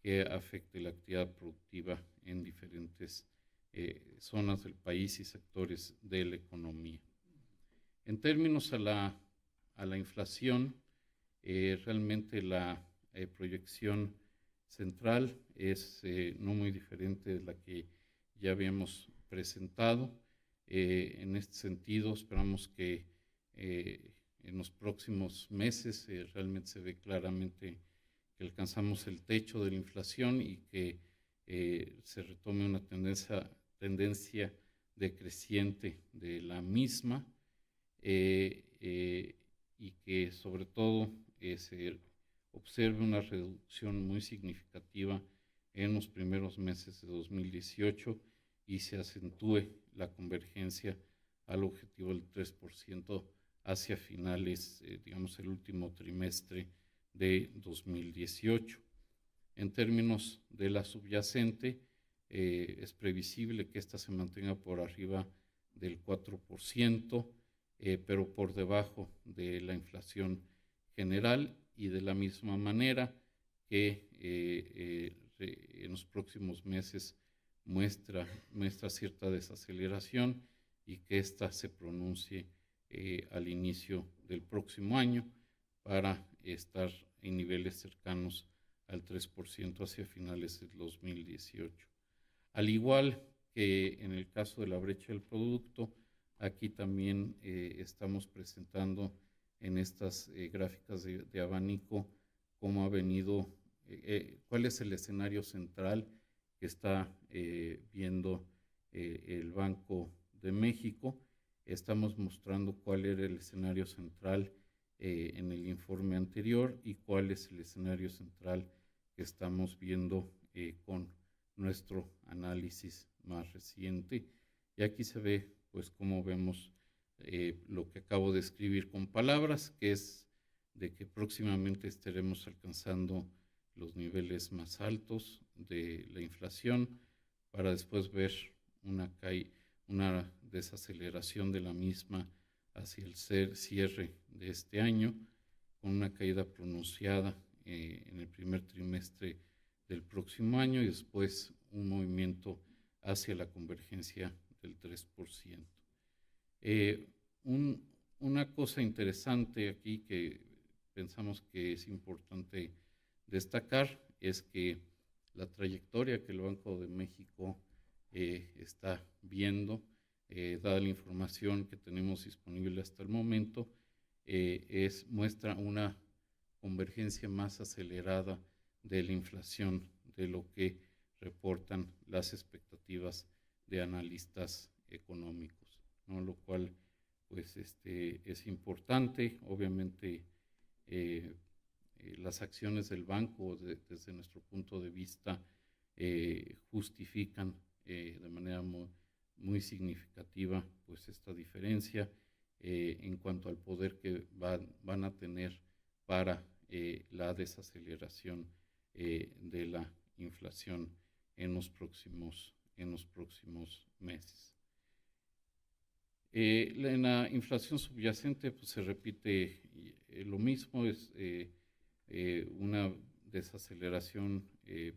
que afecte la actividad productiva en diferentes zonas del país y sectores de la economía. En términos a la inflación, realmente la proyección central es no muy diferente de la que ya habíamos presentado. En este sentido, esperamos que en los próximos meses realmente se ve claramente que alcanzamos el techo de la inflación y que se retome una tendencia decreciente de la misma y que sobre todo se observe una reducción muy significativa en los primeros meses de 2018 y se acentúe la convergencia al objetivo del 3% hacia finales, digamos, el último trimestre de 2018. En términos de la subyacente, es previsible que esta se mantenga por arriba del 4%, pero por debajo de la inflación general, y de la misma manera que en los próximos meses muestra cierta desaceleración y que ésta se pronuncie al inicio del próximo año para estar en niveles cercanos al 3% hacia finales del 2018. Al igual que en el caso de la brecha del producto, aquí también estamos presentando en estas gráficas de abanico cómo ha venido, cuál es el escenario central que está viendo el Banco de México. Estamos mostrando cuál era el escenario central en el informe anterior y cuál es el escenario central que estamos viendo con nuestro análisis más reciente. Y aquí se ve pues cómo vemos lo que acabo de escribir con palabras, que es de que próximamente estaremos alcanzando los niveles más altos de la inflación para después ver una desaceleración de la misma hacia el cierre de este año, con una caída pronunciada en el primer trimestre del próximo año y después un movimiento hacia la convergencia del 3%. Una cosa interesante aquí que pensamos que es importante destacar es que la trayectoria que el Banco de México está viendo, dada la información que tenemos disponible hasta el momento, muestra una convergencia más acelerada de la inflación de lo que reportan las expectativas de analistas económicos, ¿no? Lo cual pues es importante. Obviamente las acciones del banco desde nuestro punto de vista justifican de manera muy significativa pues esta diferencia en cuanto al poder que van a tener para la desaceleración de la inflación en los próximos meses. En la inflación subyacente pues, se repite lo mismo, es una desaceleración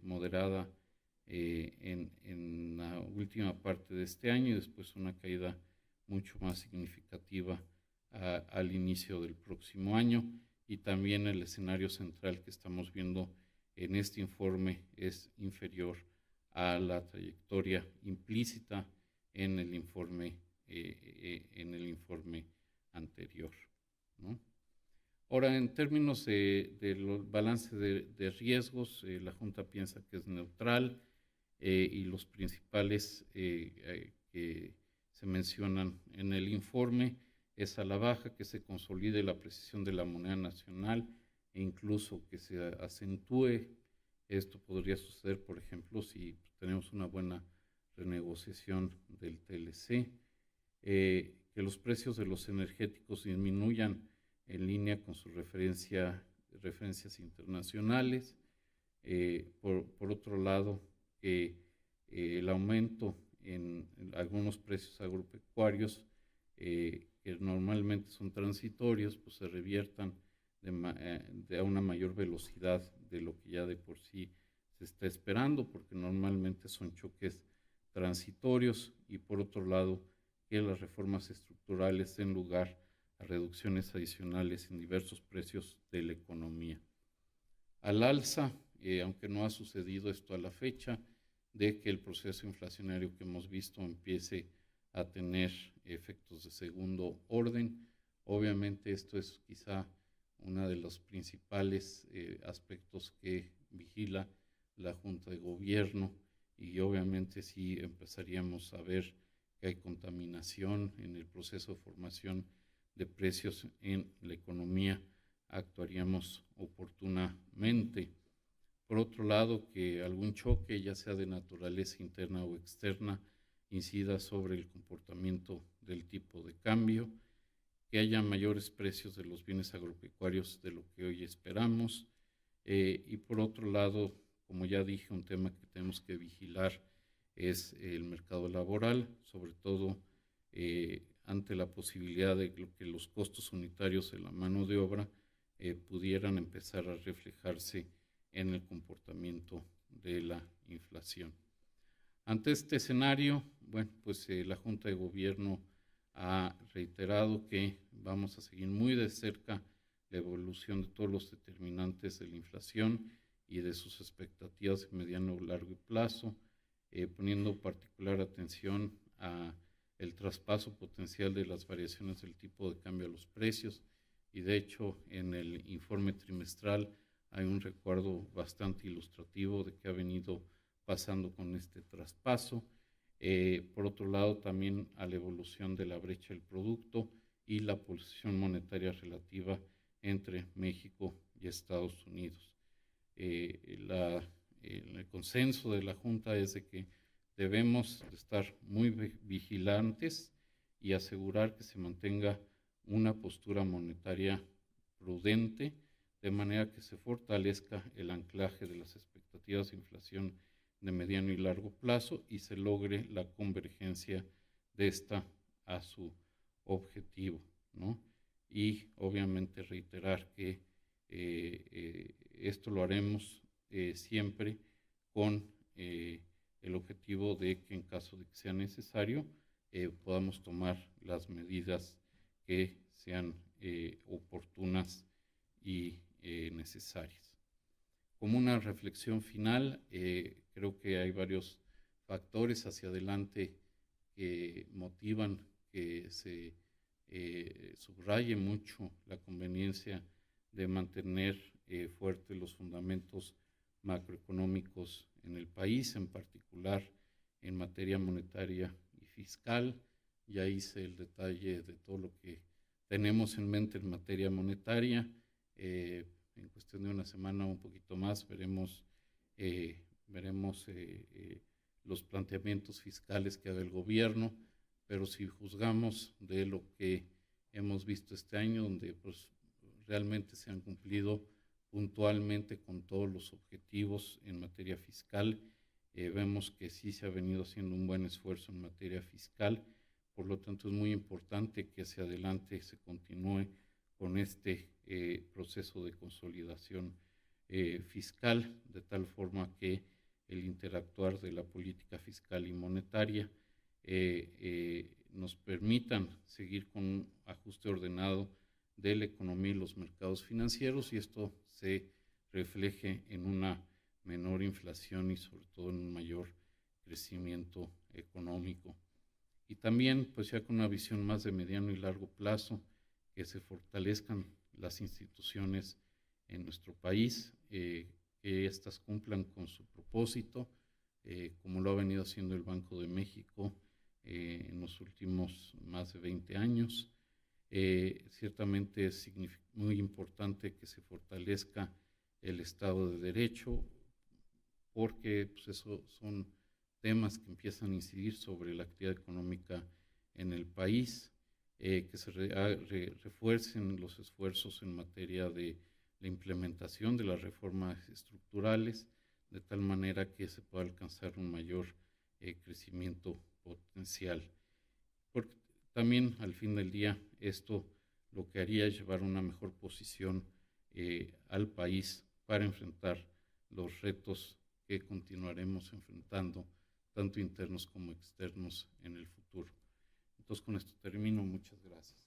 moderada en la última parte de este año y después una caída mucho más significativa al inicio del próximo año, y también el escenario central que estamos viendo en este informe es inferior a la trayectoria implícita en el informe anterior, ¿no? Ahora, en términos del balance de riesgos, la Junta piensa que es neutral y los principales que se mencionan en el informe, es a la baja, que se consolide la apreciación de la moneda nacional e incluso que se acentúe. Esto podría suceder, por ejemplo, si tenemos una buena renegociación del TLC, que los precios de los energéticos disminuyan en línea con sus referencias internacionales. Por otro lado, que el aumento en algunos precios agropecuarios, que normalmente son transitorios, pues se reviertan a una mayor velocidad de lo que ya de por sí se está esperando, porque normalmente son choques transitorios, y por otro lado, que las reformas estructurales den lugar a reducciones adicionales en diversos precios de la economía. Al alza, aunque no ha sucedido esto a la fecha, de que el proceso inflacionario que hemos visto empiece a tener efectos de segundo orden. Obviamente esto es quizá uno de los principales aspectos que vigila la Junta de Gobierno, y obviamente sí empezaríamos a ver que hay contaminación en el proceso de formación de precios en la economía, actuaríamos oportunamente. Por otro lado, que algún choque, ya sea de naturaleza interna o externa, incida sobre el comportamiento del tipo de cambio, que haya mayores precios de los bienes agropecuarios de lo que hoy esperamos, y por otro lado, como ya dije, un tema que tenemos que vigilar es el mercado laboral, sobre todo ante la posibilidad de que los costos unitarios de la mano de obra pudieran empezar a reflejarse en el comportamiento de la inflación. Ante este escenario, bueno, pues la Junta de Gobierno ha reiterado que vamos a seguir muy de cerca la evolución de todos los determinantes de la inflación y de sus expectativas de mediano o largo plazo, poniendo particular atención a el traspaso potencial de las variaciones del tipo de cambio a los precios, y de hecho en el informe trimestral hay un recuerdo bastante ilustrativo de qué ha venido pasando con este traspaso. Por otro lado, también a la evolución de la brecha del producto y la posición monetaria relativa entre México y Estados Unidos. El consenso de la Junta es de que debemos estar muy vigilantes y asegurar que se mantenga una postura monetaria prudente, de manera que se fortalezca el anclaje de las expectativas de inflación de mediano y largo plazo y se logre la convergencia de esta a su objetivo, ¿no? Y obviamente reiterar que esto lo haremos siempre con el objetivo de que en caso de que sea necesario podamos tomar las medidas que sean oportunas y necesarias. Como una reflexión final, creo que hay varios factores hacia adelante que motivan que se subraye mucho la conveniencia de mantener fuertes los fundamentos macroeconómicos en el país, en particular en materia monetaria y fiscal. Ya hice el detalle de todo lo que tenemos en mente en materia monetaria. En cuestión de una semana o un poquito más veremos los planteamientos fiscales que haga el gobierno, pero si juzgamos de lo que hemos visto este año, donde pues realmente se han cumplido puntualmente con todos los objetivos en materia fiscal, vemos que sí se ha venido haciendo un buen esfuerzo en materia fiscal. Por lo tanto, es muy importante que hacia adelante se continúe con este proceso de consolidación fiscal, de tal forma que el interactuar de la política fiscal y monetaria nos permitan seguir con un ajuste ordenado de la economía y los mercados financieros, y esto se refleje en una menor inflación y sobre todo en un mayor crecimiento económico. Y también, pues ya con una visión más de mediano y largo plazo, que se fortalezcan las instituciones en nuestro país, que éstas cumplan con su propósito, como lo ha venido haciendo el Banco de México en los últimos más de 20 años. Ciertamente es muy importante que se fortalezca el Estado de Derecho, porque pues, eso son temas que empiezan a incidir sobre la actividad económica en el país, que se refuercen los esfuerzos en materia de la implementación de las reformas estructurales, de tal manera que se pueda alcanzar un mayor crecimiento potencial. Porque también al fin del día esto lo que haría es llevar una mejor posición al país para enfrentar los retos que continuaremos enfrentando, tanto internos como externos en el futuro. Entonces con esto termino. Muchas gracias.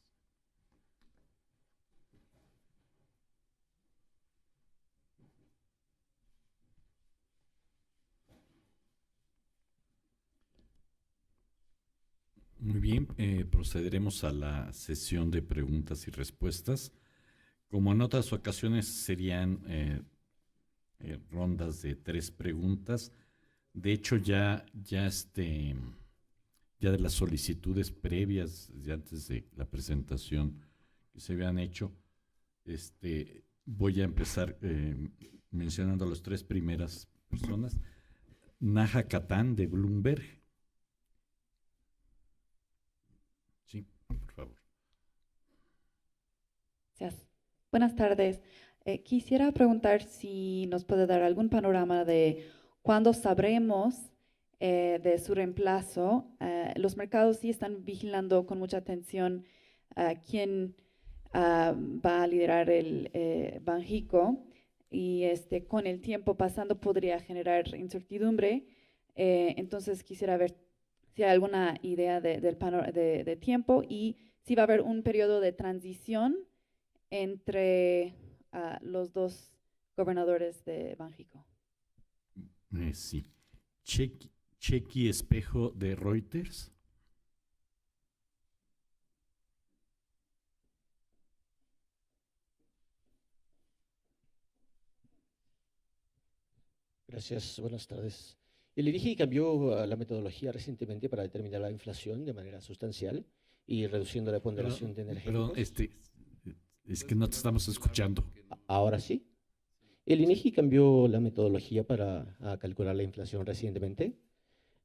Muy bien, procederemos a la sesión de preguntas y respuestas. Como en otras ocasiones serían rondas de 3 preguntas. De hecho, ya de las solicitudes previas, de antes de la presentación que se habían hecho, voy a empezar mencionando a las 3 primeras personas. Naja Catán, de Bloomberg. Sí, por favor. Gracias. Buenas tardes. Quisiera preguntar si nos puede dar algún panorama de cuándo sabremos de su reemplazo. Los mercados sí están vigilando con mucha atención quién va a liderar el Banxico, y con el tiempo pasando podría generar incertidumbre. Entonces quisiera ver si hay alguna idea de tiempo, y si va a haber un periodo de transición entre los dos gobernadores de Banxico. Sí. Chequi Espejo, de Reuters. Gracias, buenas tardes. El INEGI cambió la metodología recientemente para determinar la inflación de manera sustancial y reduciendo la ponderación de energéticos. Perdón, es que no te estamos escuchando. Ahora sí. El INEGI cambió la metodología para calcular la inflación recientemente,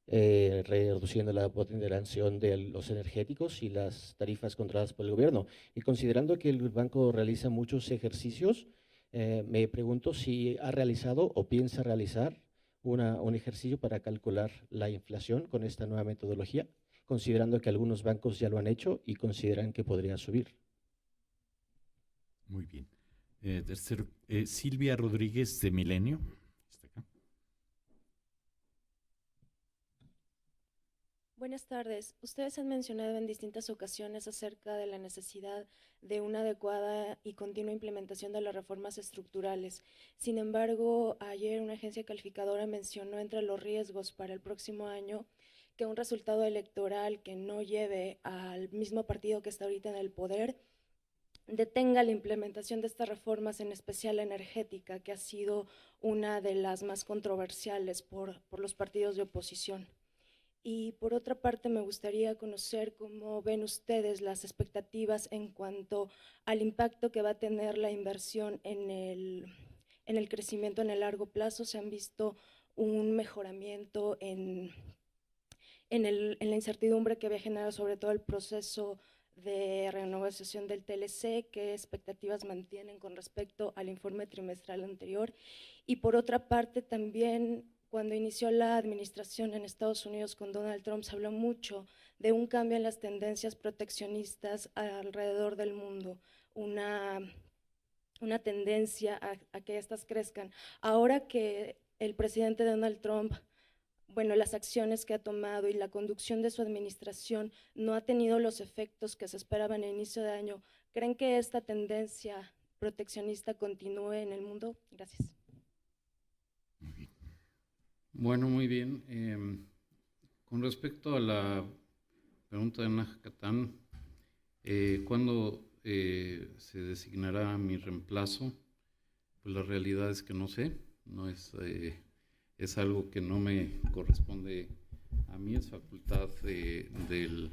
reduciendo la ponderación de los energéticos y las tarifas controladas por el gobierno. Y considerando que el banco realiza muchos ejercicios, me pregunto si ha realizado o piensa realizar un ejercicio para calcular la inflación con esta nueva metodología, considerando que algunos bancos ya lo han hecho y consideran que podría subir. Muy bien. Tercero, Silvia Rodríguez, de Milenio. Está acá. Buenas tardes. Ustedes han mencionado en distintas ocasiones acerca de la necesidad de una adecuada y continua implementación de las reformas estructurales. Sin embargo, ayer una agencia calificadora mencionó entre los riesgos para el próximo año que un resultado electoral que no lleve al mismo partido que está ahorita en el poder detenga la implementación de estas reformas, en especial la energética, que ha sido una de las más controversiales por los partidos de oposición. Y por otra parte, me gustaría conocer cómo ven ustedes las expectativas en cuanto al impacto que va a tener la inversión en el crecimiento en el largo plazo. Se han visto un mejoramiento en la incertidumbre que había generado sobre todo el proceso de renegociación del TLC, qué expectativas mantienen con respecto al informe trimestral anterior. Y por otra parte, también cuando inició la administración en Estados Unidos con Donald Trump, se habló mucho de un cambio en las tendencias proteccionistas alrededor del mundo, una tendencia a que estas crezcan. Ahora que el presidente Donald Trump, bueno, las acciones que ha tomado y la conducción de su administración no ha tenido los efectos que se esperaban al inicio de año, ¿creen que esta tendencia proteccionista continúe en el mundo? Gracias. Bueno, muy bien. Con respecto a la pregunta de Naja Catán, ¿cuándo se designará mi reemplazo? Pues la realidad es que no sé, no es algo que no me corresponde a mí es facultad del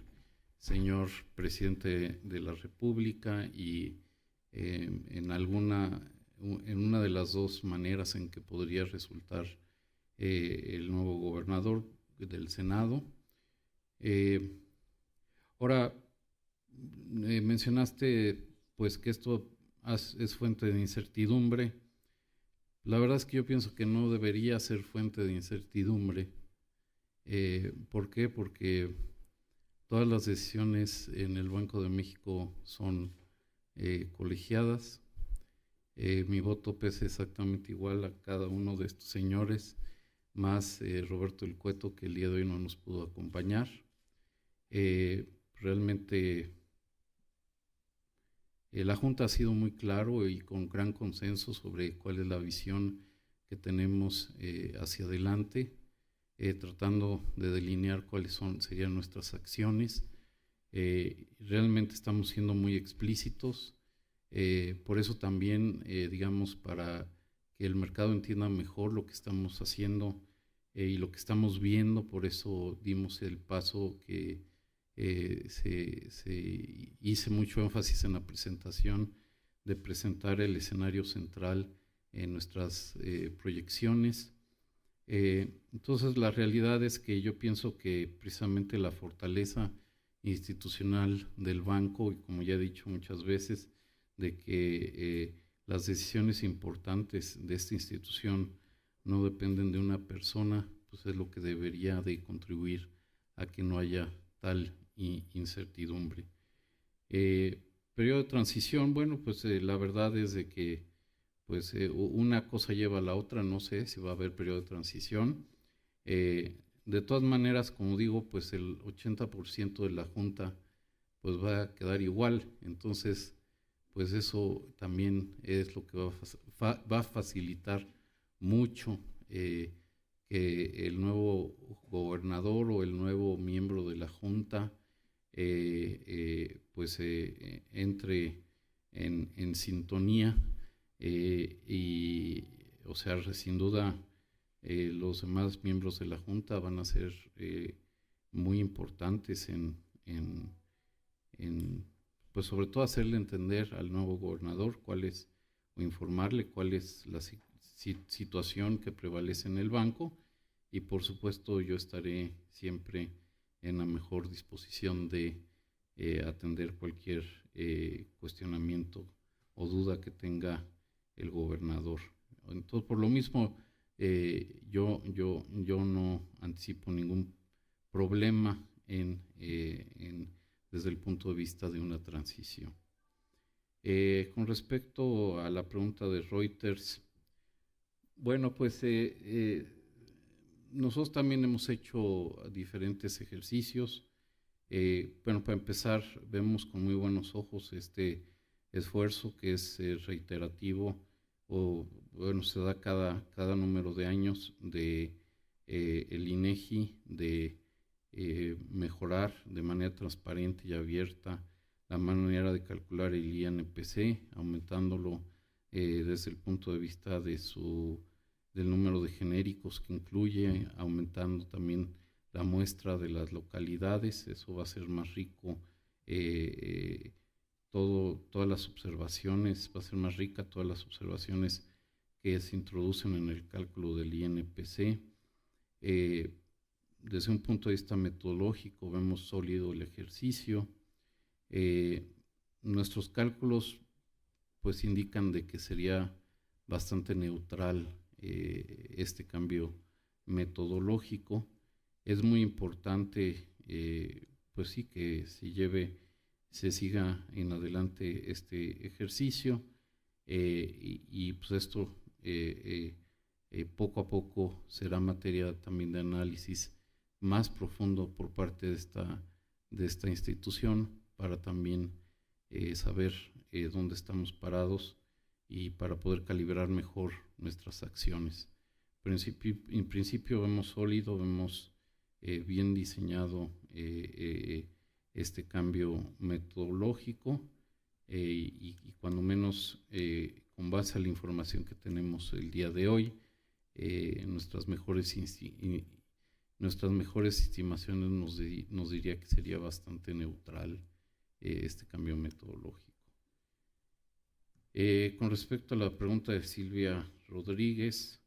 señor presidente de la República y en una de las dos maneras en que podría resultar el nuevo gobernador del Senado. Ahora, mencionaste pues que esto es fuente de incertidumbre. La verdad es que yo pienso que no debería ser fuente de incertidumbre. ¿Por qué? Porque todas las decisiones en el Banco de México son colegiadas. Mi voto pesa exactamente igual a cada uno de estos señores, más Roberto El Cueto, que el día de hoy no nos pudo acompañar. Realmente la Junta ha sido muy claro y con gran consenso sobre cuál es la visión que tenemos hacia adelante, tratando de delinear cuáles serían nuestras acciones. Realmente estamos siendo muy explícitos, por eso también, digamos, para que el mercado entienda mejor lo que estamos haciendo y lo que estamos viendo, por eso dimos el paso que hice mucho énfasis en la presentación, de presentar el escenario central en nuestras proyecciones. Entonces, la realidad es que yo pienso que precisamente la fortaleza institucional del banco, y como ya he dicho muchas veces, de que las decisiones importantes de esta institución no dependen de una persona, pues es lo que debería de contribuir a que no haya tal incertidumbre. Periodo de transición, bueno, pues la verdad es de que pues una cosa lleva a la otra, no sé si va a haber periodo de transición. De todas maneras, como digo, pues el 80% de la Junta pues va a quedar igual, entonces pues eso también es lo que va a facilitar mucho que el nuevo gobernador o el nuevo miembro de la Junta pues entre en sintonía y, o sea, sin duda los demás miembros de la Junta van a ser muy importantes pues sobre todo hacerle entender al nuevo gobernador o informarle cuál es la situación que prevalece en el banco, y por supuesto yo estaré siempre en la mejor disposición de atender cualquier cuestionamiento o duda que tenga el gobernador. Entonces, por lo mismo, yo no anticipo ningún problema desde el punto de vista de una transición. Con respecto a la pregunta de Reuters, bueno, pues nosotros también hemos hecho diferentes ejercicios. Bueno, para empezar, vemos con muy buenos ojos este esfuerzo que es reiterativo, o bueno, se da cada número de años de el INEGI de mejorar de manera transparente y abierta la manera de calcular el INPC, aumentándolo desde el punto de vista del número de genéricos que incluye, aumentando también la muestra de las localidades. Eso va a ser más rico, todas las observaciones, va a ser más rica todas las observaciones que se introducen en el cálculo del INPC. Desde un punto de vista metodológico vemos sólido el ejercicio. Nuestros cálculos pues indican de que sería bastante neutral este cambio metodológico. Es muy importante pues sí que se siga en adelante este ejercicio y pues esto poco a poco será materia también de análisis más profundo por parte de esta institución, para también saber dónde estamos parados y para poder calibrar mejor nuestras acciones. En principio vemos sólido, vemos bien diseñado este cambio metodológico y cuando menos con base a la información que tenemos el día de hoy, nuestras mejores nuestras mejores estimaciones nos diría que sería bastante neutral este cambio metodológico. Con respecto a la pregunta de Silvia Rodríguez,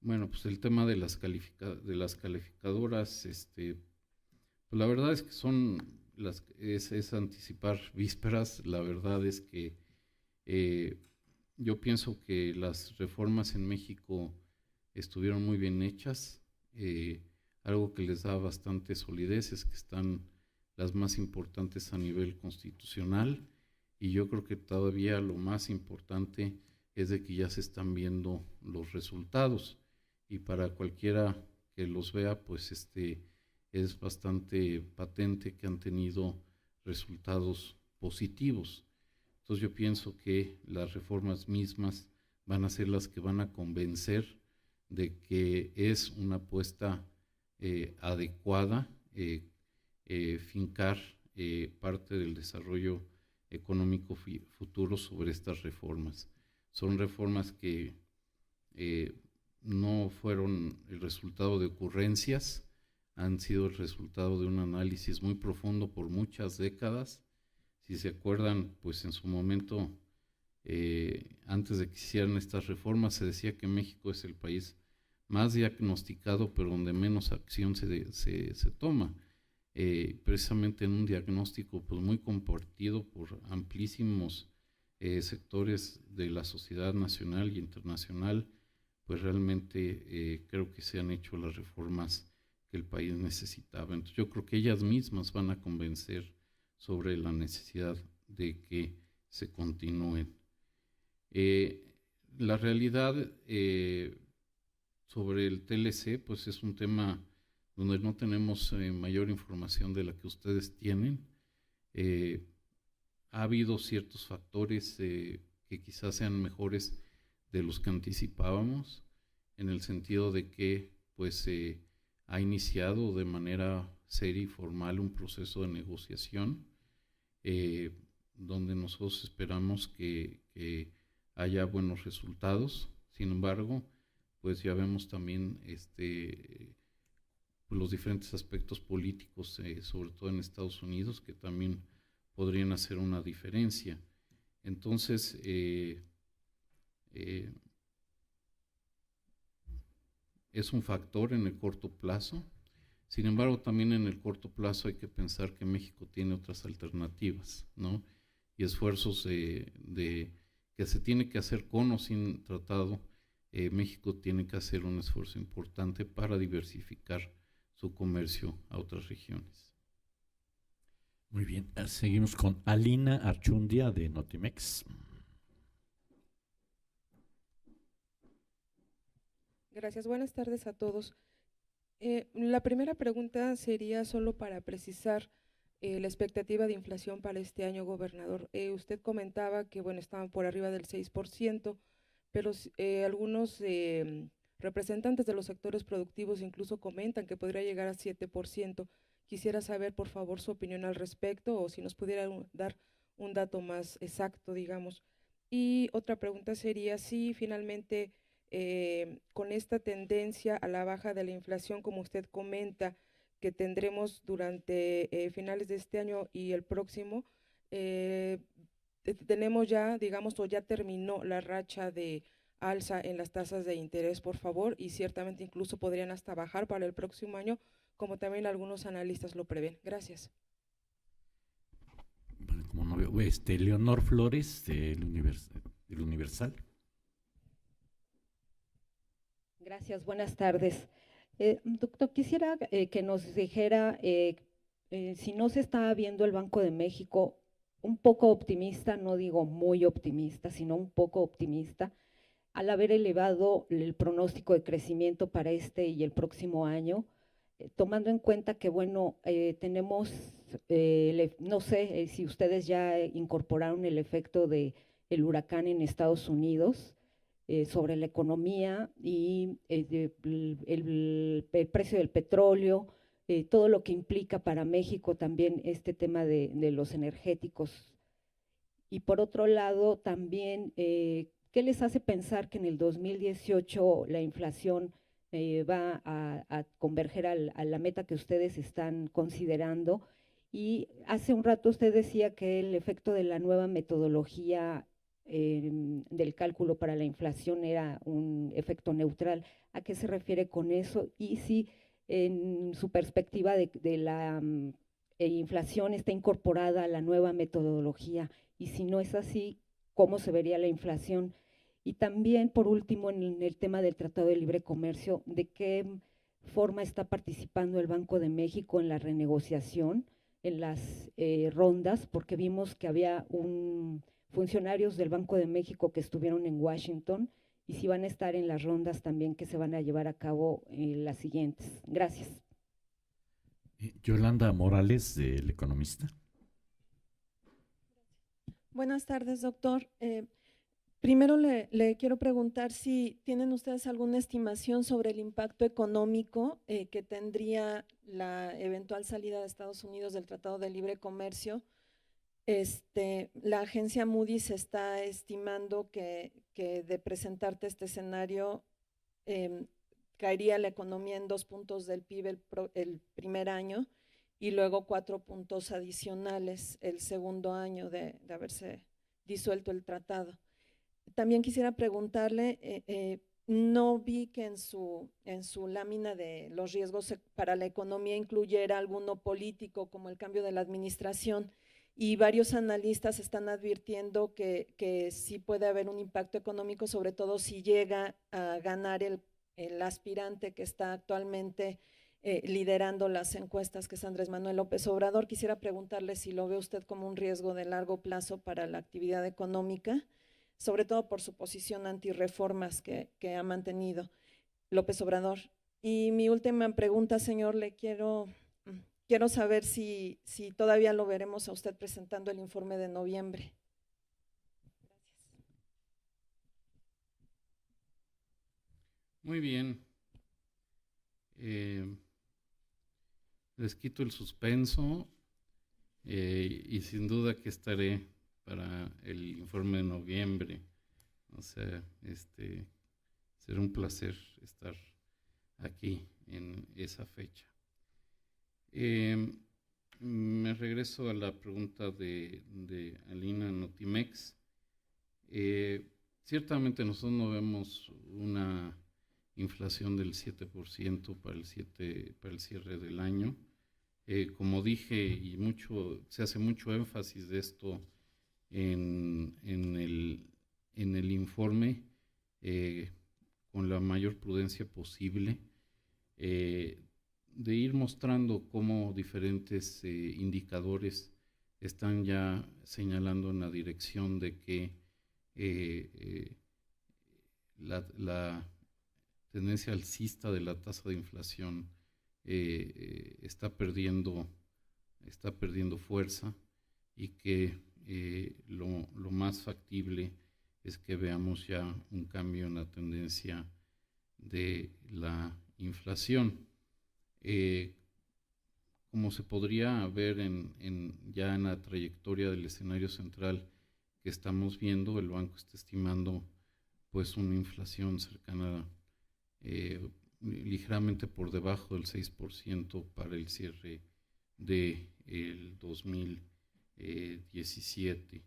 bueno, pues el tema de las calificadoras, pues la verdad es que es anticipar vísperas. La verdad es que yo pienso que las reformas en México estuvieron muy bien hechas. Algo que les da bastante solidez es que están las más importantes a nivel constitucional, y yo creo que todavía lo más importante es de que ya se están viendo los resultados, y para cualquiera que los vea, pues es bastante patente que han tenido resultados positivos. Entonces yo pienso que las reformas mismas van a ser las que van a convencer de que es una apuesta adecuada fincar parte del desarrollo económico futuro sobre estas reformas. Son reformas que no fueron el resultado de ocurrencias, han sido el resultado de un análisis muy profundo por muchas décadas. Si se acuerdan, pues en su momento, antes de que hicieran estas reformas, se decía que México es el país más diagnosticado, pero donde menos acción se toma. Precisamente en un diagnóstico pues muy compartido por amplísimos sectores de la sociedad nacional y internacional, pues realmente creo que se han hecho las reformas que el país necesitaba. Entonces yo creo que ellas mismas van a convencer sobre la necesidad de que se continúen. La realidad sobre el TLC, pues es un tema donde no tenemos mayor información de la que ustedes tienen. Ha habido ciertos factores que quizás sean mejores de los que anticipábamos, en el sentido de que pues ha iniciado de manera seria y formal un proceso de negociación, donde nosotros esperamos que haya buenos resultados. Sin embargo, pues ya vemos también los diferentes aspectos políticos, sobre todo en Estados Unidos, que también podrían hacer una diferencia. Entonces, es un factor en el corto plazo. Sin embargo, también en el corto plazo hay que pensar que México tiene otras alternativas, ¿no? Y esfuerzos que se tiene que hacer con o sin tratado. México tiene que hacer un esfuerzo importante para diversificar su comercio a otras regiones. Muy bien, seguimos con Alina Archundia de Notimex. Gracias, buenas tardes a todos. La primera pregunta sería solo para precisar la expectativa de inflación para este año, gobernador. Usted comentaba que, bueno, estaban por arriba del 6%, pero algunos representantes de los sectores productivos incluso comentan que podría llegar a 7%. Quisiera saber, por favor, su opinión al respecto, o si nos pudiera dar un dato más exacto, digamos. Y otra pregunta sería si finalmente con esta tendencia a la baja de la inflación, como usted comenta, que tendremos durante finales de este año y el próximo, tenemos ya, digamos, o ya terminó la racha de alza en las tasas de interés, por favor, y ciertamente incluso podrían hasta bajar para el próximo año, como también algunos analistas lo prevén. Gracias. Bueno, como no veo, Leonor Flores del Universal. Gracias, buenas tardes. Doctor, quisiera que nos dijera si no se está viendo el Banco de México un poco optimista, no digo muy optimista, sino un poco optimista, al haber elevado el pronóstico de crecimiento para este y el próximo año, tomando en cuenta que, bueno, tenemos, no sé si ustedes ya incorporaron el efecto del huracán en Estados Unidos, sobre la economía y el precio del petróleo, todo lo que implica para México también este tema de los energéticos. Y por otro lado, también ¿qué les hace pensar que en el 2018 la inflación va a converger a la meta que ustedes están considerando? Y hace un rato usted decía que el efecto de la nueva metodología del cálculo para la inflación era un efecto neutral. ¿A qué se refiere con eso? Y si en su perspectiva de la inflación está incorporada a la nueva metodología, y si no es así, ¿cómo se vería la inflación? Y también, por último, en el tema del Tratado de Libre Comercio, ¿de qué forma está participando el Banco de México en la renegociación, en las rondas? Porque vimos que había funcionarios del Banco de México que estuvieron en Washington, y si van a estar en las rondas también que se van a llevar a cabo las siguientes. Gracias. Yolanda Morales, del Economista. Buenas tardes, doctor. Primero le quiero preguntar si tienen ustedes alguna estimación sobre el impacto económico que tendría la eventual salida de Estados Unidos del Tratado de Libre Comercio. La agencia Moody's está estimando que de presentarte este escenario caería la economía en 2 puntos del PIB el primer año y luego 4 puntos adicionales el segundo año de haberse disuelto el tratado. También quisiera preguntarle, no vi que en su lámina de los riesgos para la economía incluyera alguno político como el cambio de la administración, y varios analistas están advirtiendo que sí puede haber un impacto económico, sobre todo si llega a ganar el aspirante que está actualmente liderando las encuestas, que es Andrés Manuel López Obrador. Quisiera preguntarle si lo ve usted como un riesgo de largo plazo para la actividad económica, sobre todo por su posición antirreformas que ha mantenido López Obrador. Y mi última pregunta, señor, le quiero saber si todavía lo veremos a usted presentando el informe de noviembre. Gracias. Muy bien. Les quito el suspenso y sin duda que estaré para el informe de noviembre. O sea, será un placer estar aquí en esa fecha. Me regreso a la pregunta de Alina Notimex. Ciertamente nosotros no vemos una inflación del 7% para el cierre del año. Como dije, y se hace mucho énfasis de esto en el informe, con la mayor prudencia posible, de ir mostrando cómo diferentes indicadores están ya señalando en la dirección de que la tendencia alcista de la tasa de inflación está perdiendo fuerza, y que lo más factible es que veamos ya un cambio en la tendencia de la inflación. Como se podría ver ya en la trayectoria del escenario central que estamos viendo, el banco está estimando pues una inflación cercana, ligeramente por debajo del 6% para el cierre del 2017.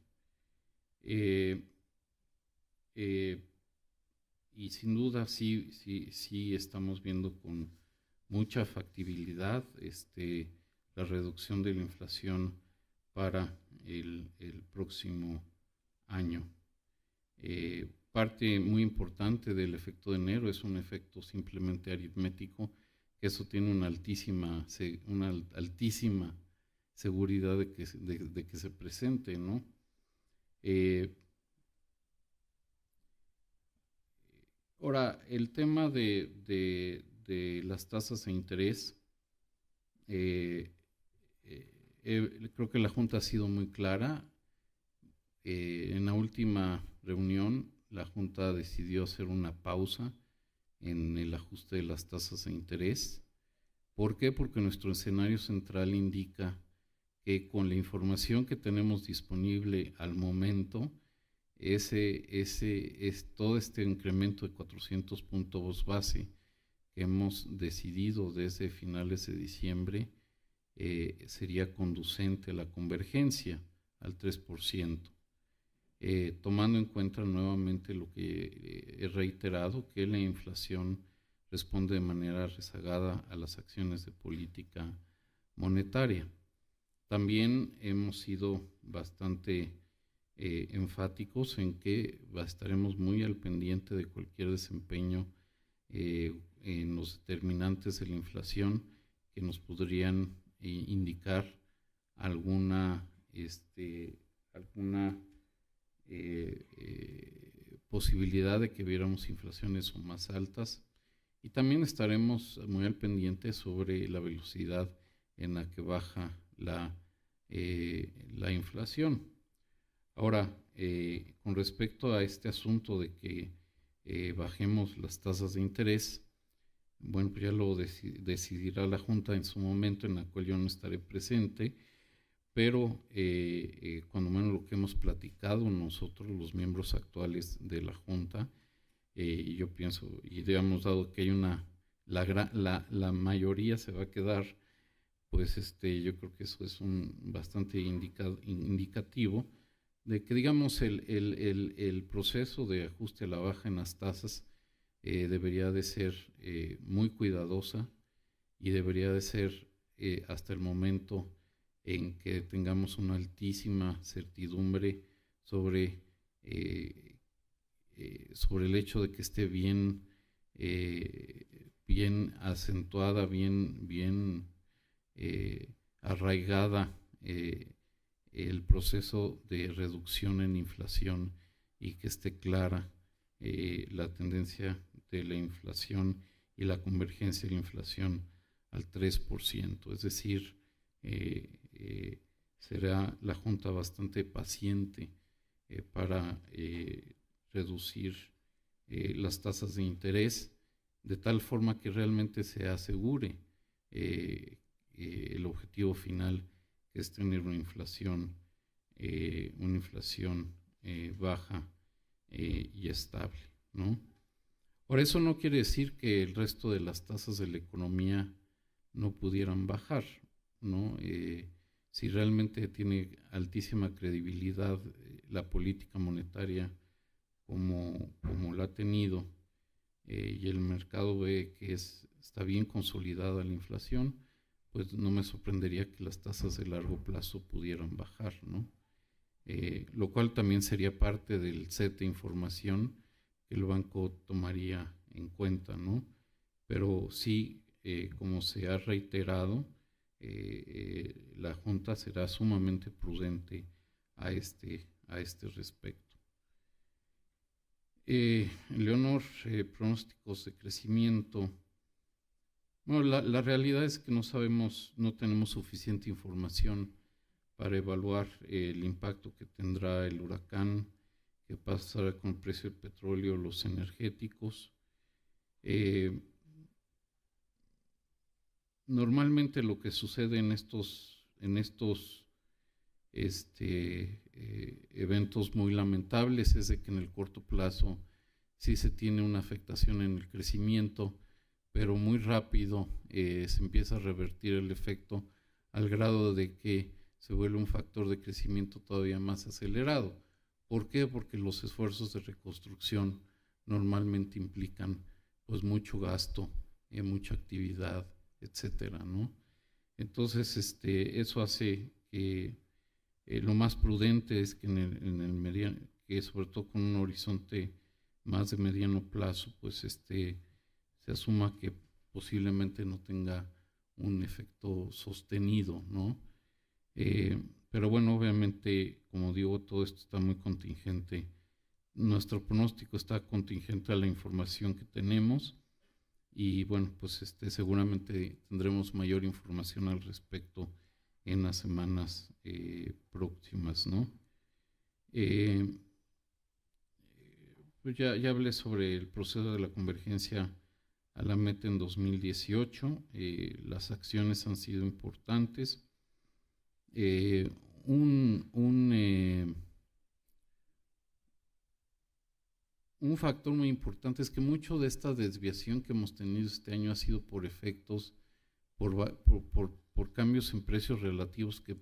Y sin duda sí estamos viendo con mucha factibilidad la reducción de la inflación para el próximo año. Parte muy importante del efecto de enero es un efecto simplemente aritmético, que eso tiene una altísima seguridad de que se presente, ¿no? Ahora, el tema de las tasas de interés, creo que la Junta ha sido muy clara. En la última reunión, la Junta decidió hacer una pausa en el ajuste de las tasas de interés. ¿Por qué? Porque nuestro escenario central indica que con la información que tenemos disponible al momento, todo este incremento de 400 puntos base que hemos decidido desde finales de diciembre sería conducente a la convergencia al 3%, tomando en cuenta nuevamente lo que he reiterado, que la inflación responde de manera rezagada a las acciones de política monetaria. También hemos sido bastante enfáticos en que estaremos muy al pendiente de cualquier desempeño en los determinantes de la inflación que nos podrían indicar alguna posibilidad de que viéramos inflaciones más altas, y también estaremos muy al pendiente sobre la velocidad en la que baja la inflación. Ahora, con respecto a este asunto de que bajemos las tasas de interés, bueno, pues ya lo decidirá la Junta en su momento, en la cual yo no estaré presente, pero cuando menos lo que hemos platicado nosotros, los miembros actuales de la Junta, y yo pienso, y digamos, dado que hay la mayoría se va a quedar, pues yo creo que eso es bastante indicativo de que, digamos, el proceso de ajuste a la baja en las tasas debería de ser muy cuidadosa, y debería de ser hasta el momento en que tengamos una altísima certidumbre sobre el hecho de que esté bien acentuada, bien arraigada el proceso de reducción en inflación, y que esté clara la tendencia de la inflación y la convergencia de la inflación al 3%. Es decir, será la Junta bastante paciente para reducir las tasas de interés, de tal forma que realmente se asegure el objetivo final, que es tener una inflación baja y estable, ¿no? Por eso no quiere decir que el resto de las tasas de la economía no pudieran bajar, ¿no? Si realmente tiene altísima credibilidad la política monetaria como la ha tenido, y el mercado ve que está bien consolidada la inflación, pues no me sorprendería que las tasas de largo plazo pudieran bajar, ¿no? Lo cual también sería parte del set de información que el banco tomaría en cuenta, ¿no? Pero sí, como se ha reiterado, la Junta será sumamente prudente a este respecto. Leonor, pronósticos de crecimiento. Bueno, la realidad es que no tenemos suficiente información para evaluar el impacto que tendrá el huracán, qué pasará con el precio del petróleo, los energéticos. Normalmente lo que sucede en estos eventos muy lamentables es de que en el corto plazo sí se tiene una afectación en el crecimiento, pero muy rápido se empieza a revertir el efecto al grado de que se vuelve un factor de crecimiento todavía más acelerado. ¿Por qué? Porque los esfuerzos de reconstrucción normalmente implican pues mucho gasto, mucha actividad, etcétera, ¿no? Entonces, eso hace que lo más prudente es que que sobre todo con un horizonte más de mediano plazo, pues se asuma que posiblemente no tenga un efecto sostenido, ¿no? Pero bueno, obviamente, como digo, todo esto está muy contingente. Nuestro pronóstico está contingente a la información que tenemos, y bueno, pues seguramente tendremos mayor información al respecto en las semanas próximas, ¿no? Pues ya hablé sobre el proceso de la convergencia a la meta en 2018. Las acciones han sido importantes. un factor muy importante es que mucho de esta desviación que hemos tenido este año ha sido por efectos, por cambios en precios relativos que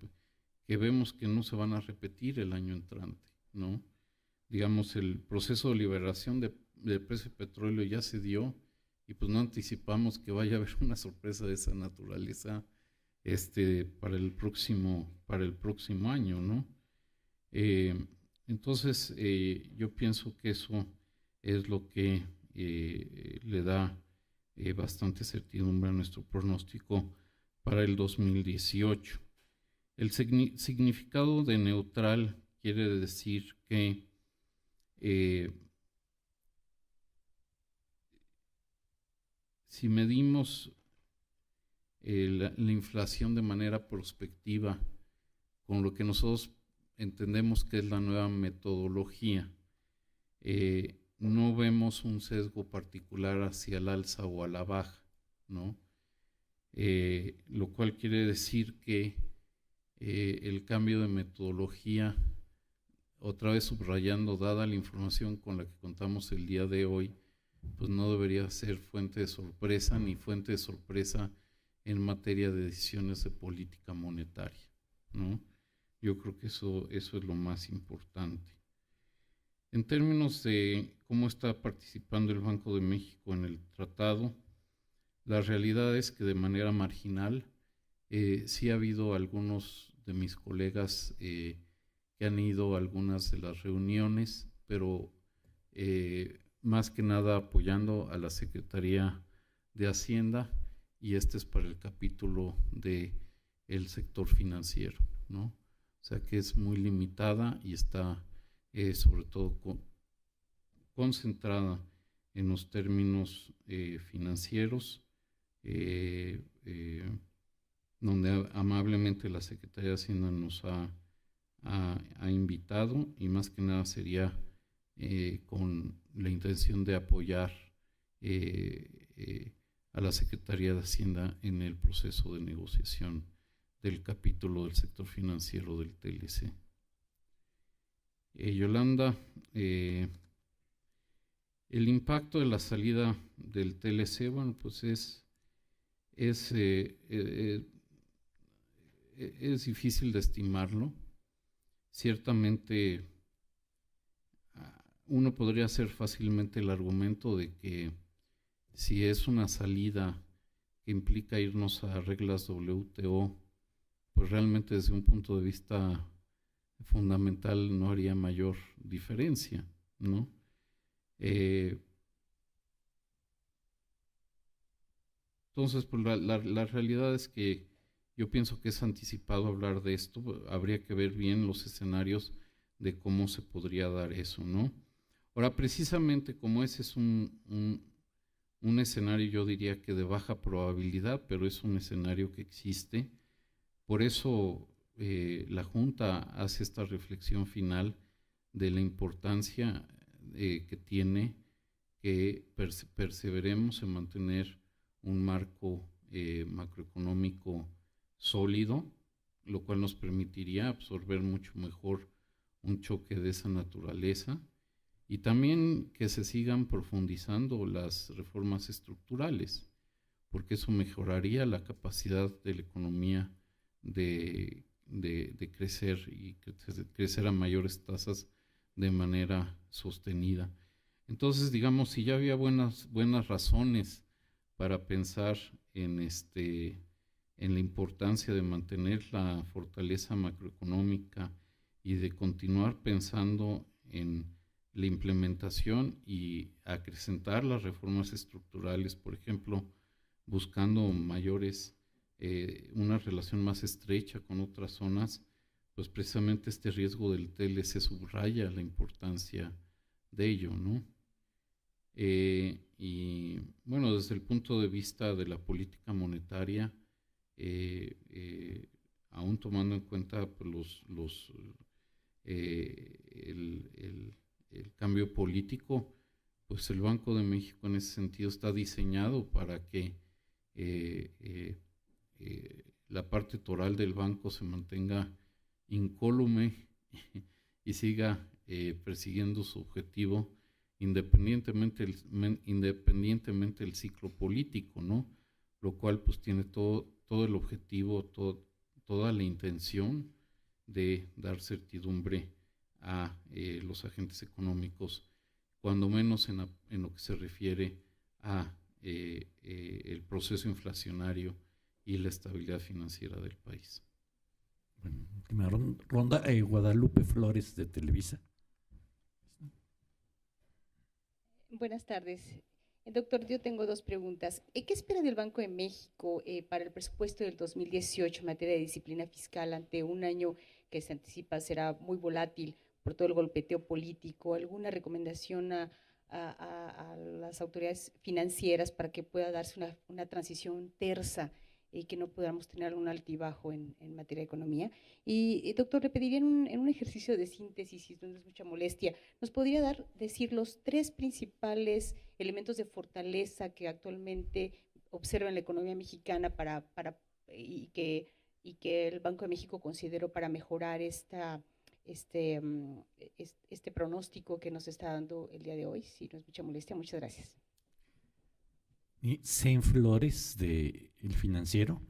vemos que no se van a repetir el año entrante, ¿no? Digamos, el proceso de liberación del precio del petróleo ya se dio y pues no anticipamos que vaya a haber una sorpresa de esa naturaleza para el próximo año, ¿no? Entonces, yo pienso que eso es lo que le da bastante certidumbre a nuestro pronóstico para el 2018. El significado de neutral quiere decir que si medimos la inflación de manera prospectiva con lo que nosotros entendemos que es la nueva metodología, no vemos un sesgo particular hacia el alza o a la baja, ¿no? Lo cual quiere decir que el cambio de metodología, otra vez subrayando, dada la información con la que contamos el día de hoy, pues no debería ser fuente de sorpresa ni fuente de sorpresa en materia de decisiones de política monetaria, ¿no? Yo creo que eso es lo más importante. En términos de cómo está participando el Banco de México en el tratado, la realidad es que de manera marginal sí ha habido algunos de mis colegas que han ido a algunas de las reuniones, pero más que nada apoyando a la Secretaría de Hacienda, y este es para el capítulo del sector financiero, ¿no? O sea que es muy limitada y está sobre todo concentrada en los términos financieros, donde amablemente la Secretaría de Hacienda nos ha invitado, y más que nada sería con la intención de apoyar a la Secretaría de Hacienda en el proceso de negociación del capítulo del sector financiero del TLC. Yolanda, el impacto de la salida del TLC, bueno, pues es difícil de estimarlo. Ciertamente, uno podría hacer fácilmente el argumento de que si es una salida que implica irnos a reglas WTO, pues realmente desde un punto de vista fundamental no haría mayor diferencia, ¿no? Entonces, pues la realidad es que yo pienso que es anticipado hablar de esto. Habría que ver bien los escenarios de cómo se podría dar eso, ¿no? Ahora, precisamente como ese es un escenario, yo diría que de baja probabilidad, pero es un escenario que existe. Por eso la Junta hace esta reflexión final de la importancia que tiene que perseveremos en mantener un marco macroeconómico sólido, lo cual nos permitiría absorber mucho mejor un choque de esa naturaleza, y también que se sigan profundizando las reformas estructurales, porque eso mejoraría la capacidad de la economía de crecer y crecer a mayores tasas de manera sostenida. Entonces, digamos, si ya había buenas razones para pensar en la importancia de mantener la fortaleza macroeconómica y de continuar pensando en la implementación y acrecentar las reformas estructurales, por ejemplo, buscando una relación más estrecha con otras zonas, pues precisamente este riesgo del TLC subraya la importancia de ello, ¿no? Y bueno, desde el punto de vista de la política monetaria, aún tomando en cuenta pues, el cambio político, pues el Banco de México en ese sentido está diseñado para que la parte toral del banco se mantenga incólume y siga persiguiendo su objetivo, independientemente del ciclo político, ¿no? Lo cual pues tiene todo el objetivo, toda la intención de dar certidumbre a los agentes económicos, cuando menos en lo que se refiere a el proceso inflacionario y la estabilidad financiera del país. Bueno, última ronda, Guadalupe Flores de Televisa. Buenas tardes. Doctor, yo tengo dos preguntas. ¿Qué espera del Banco de México para el presupuesto del 2018 en materia de disciplina fiscal ante un año que se anticipa será muy volátil por todo el golpeteo político? ¿Alguna recomendación a las autoridades financieras para que pueda darse una transición tersa y que no podamos tener un altibajo en materia de economía? Y doctor, le pediría en un ejercicio de síntesis, si no es mucha molestia, ¿nos podría decir los tres principales elementos de fortaleza que actualmente observa en la economía mexicana y que el Banco de México consideró para mejorar este pronóstico que nos está dando el día de hoy? Si no es mucha molestia, muchas gracias. Y Zen Flores de El Financiero.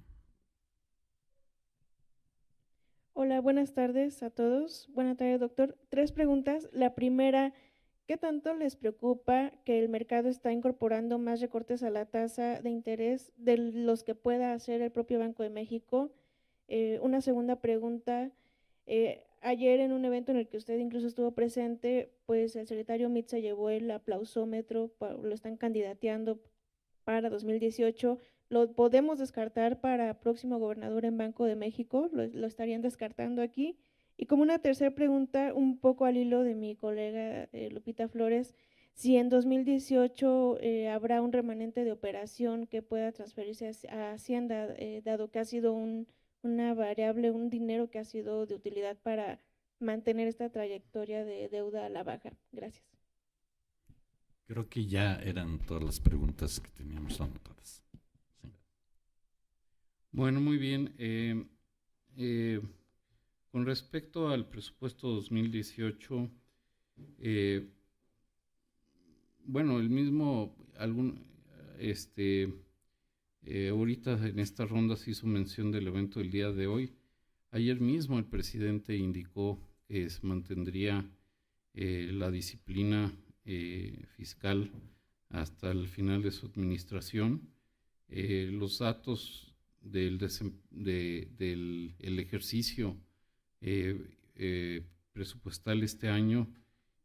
Hola, buenas tardes a todos. Buenas tardes, doctor. Tres preguntas. La primera, ¿qué tanto les preocupa que el mercado está incorporando más recortes a la tasa de interés de los que pueda hacer el propio Banco de México? Una segunda pregunta, ayer en un evento en el que usted incluso estuvo presente, pues el secretario Mitt se llevó el aplausómetro, lo están candidateando para 2018. ¿Lo podemos descartar para próximo gobernador en Banco de México? ¿Lo estarían descartando aquí? Y como una tercera pregunta, un poco al hilo de mi colega Lupita Flores, si en 2018 habrá un remanente de operación que pueda transferirse a Hacienda, dado que ha sido una variable, un dinero que ha sido de utilidad para mantener esta trayectoria de deuda a la baja. Gracias. Creo que ya eran todas las preguntas que teníamos anotadas. Sí. Bueno, muy bien. Con respecto al presupuesto 2018, bueno, el mismo, ahorita en esta ronda se hizo mención del evento del día de hoy. Ayer mismo el presidente indicó que se mantendría la disciplina fiscal hasta el final de su administración. Los datos del ejercicio presupuestal este año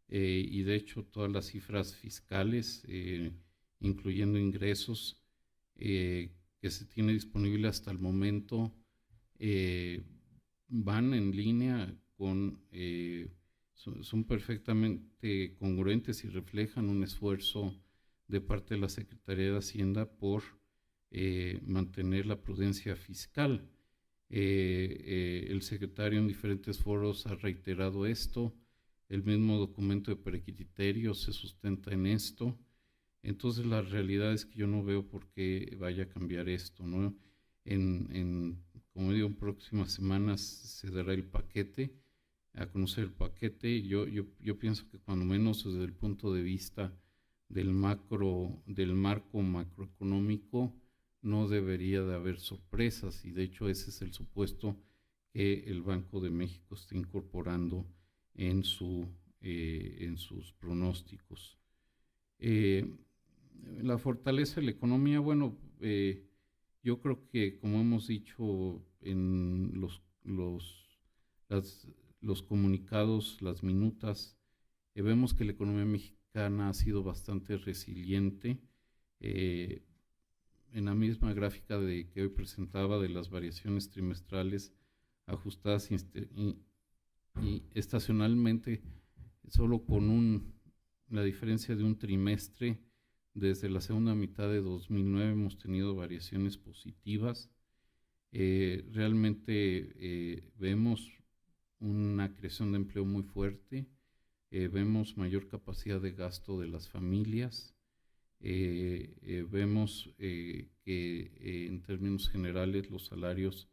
y de hecho todas las cifras fiscales, incluyendo ingresos que se tiene disponible hasta el momento, van en línea con son perfectamente congruentes y reflejan un esfuerzo de parte de la Secretaría de Hacienda por mantener la prudencia fiscal. El secretario en diferentes foros ha reiterado esto, el mismo documento de precriterio se sustenta en esto. Entonces la realidad es que yo no veo por qué vaya a cambiar esto, ¿no? Como digo, en próximas semanas se dará el paquete, a conocer el paquete. Yo pienso que cuando menos desde el punto de vista del marco macroeconómico no debería de haber sorpresas, y de hecho ese es el supuesto que el Banco de México está incorporando en sus pronósticos. La fortaleza de la economía, bueno, yo creo que como hemos dicho en los comunicados, las minutas, vemos que la economía mexicana ha sido bastante resiliente. En la misma gráfica que hoy presentaba de las variaciones trimestrales ajustadas y estacionalmente, solo con la diferencia de un trimestre, desde la segunda mitad de 2009 hemos tenido variaciones positivas. Realmente vemos una creación de empleo muy fuerte, vemos mayor capacidad de gasto de las familias, vemos que en términos generales los salarios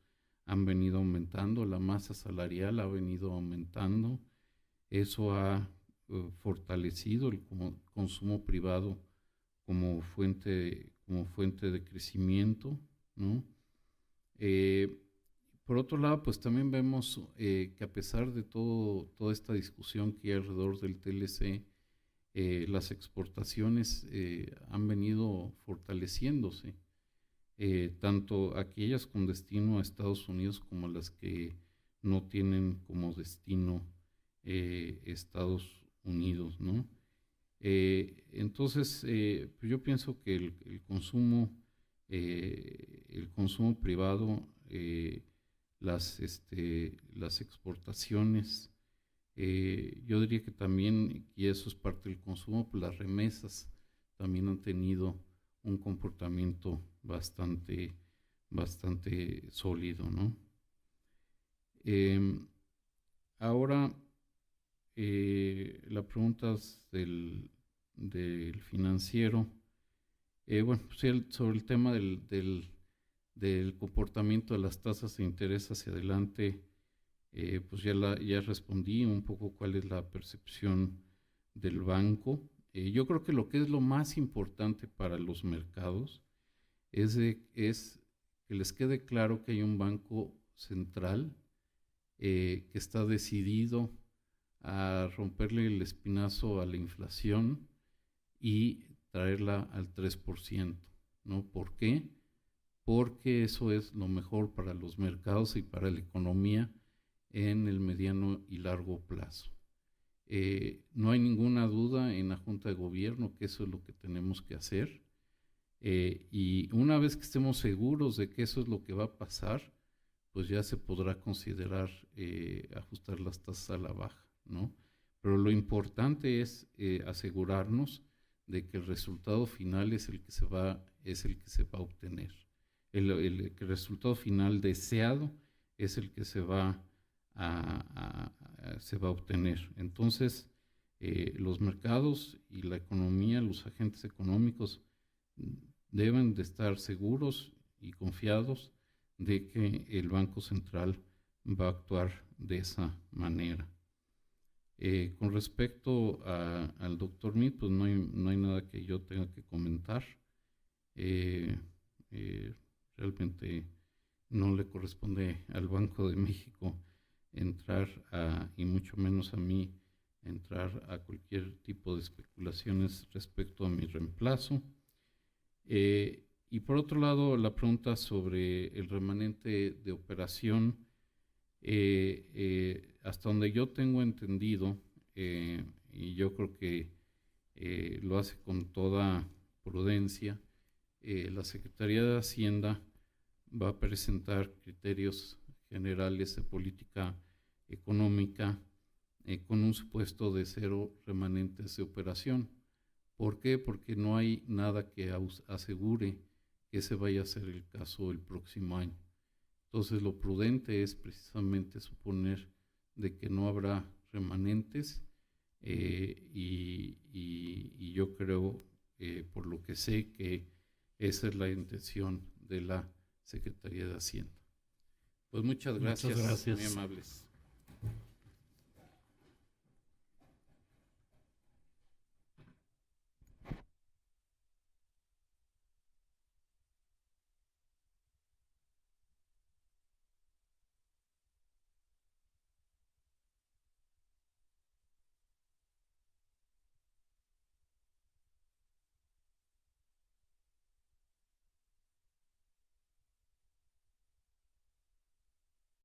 han venido aumentando, la masa salarial ha venido aumentando. Eso ha fortalecido el consumo privado como fuente de crecimiento, ¿no? Por otro lado, pues también vemos que a pesar de toda esta discusión que hay alrededor del TLC, las exportaciones han venido fortaleciéndose, tanto aquellas con destino a Estados Unidos como las que no tienen como destino Estados Unidos, ¿no? Entonces, pues yo pienso que el consumo privado, las exportaciones, yo diría que también, y eso es parte del consumo, pues las remesas también han tenido un comportamiento bastante sólido, ¿no? Ahora, la pregunta del financiero, bueno, pues sobre el tema del comportamiento de las tasas de interés hacia adelante, pues ya respondí un poco cuál es la percepción del banco. Yo creo que lo que es lo más importante para los mercados es que les quede claro que hay un banco central que está decidido a romperle el espinazo a la inflación y traerla al 3%, ¿no? ¿Por qué? Porque eso es lo mejor para los mercados y para la economía en el mediano y largo plazo. No hay ninguna duda en la Junta de Gobierno que eso es lo que tenemos que hacer, y una vez que estemos seguros de que eso es lo que va a pasar, pues ya se podrá considerar ajustar las tasas a la baja, ¿no? Pero lo importante es asegurarnos de que el resultado final es el que se va a obtener. El resultado final deseado es el que se va a obtener. Entonces, los mercados y la economía, los agentes económicos deben de estar seguros y confiados de que el Banco Central va a actuar de esa manera. Con respecto al doctor Meade, pues no hay nada que yo tenga que comentar. Realmente no le corresponde al Banco de México entrar y mucho menos a mí, entrar a cualquier tipo de especulaciones respecto a mi reemplazo. Y por otro lado, la pregunta sobre el remanente de operación, hasta donde yo tengo entendido, y yo creo que lo hace con toda prudencia, la Secretaría de Hacienda va a presentar criterios generales de política económica con un supuesto de 0 remanentes de operación. ¿Por qué? Porque no hay nada que asegure que ese vaya a ser el caso el próximo año. Entonces, lo prudente es precisamente suponer de que no habrá remanentes, y yo creo, por lo que sé, que esa es la intención de la Secretaría de Hacienda. Pues muchas gracias. Muchas gracias. Muy amables.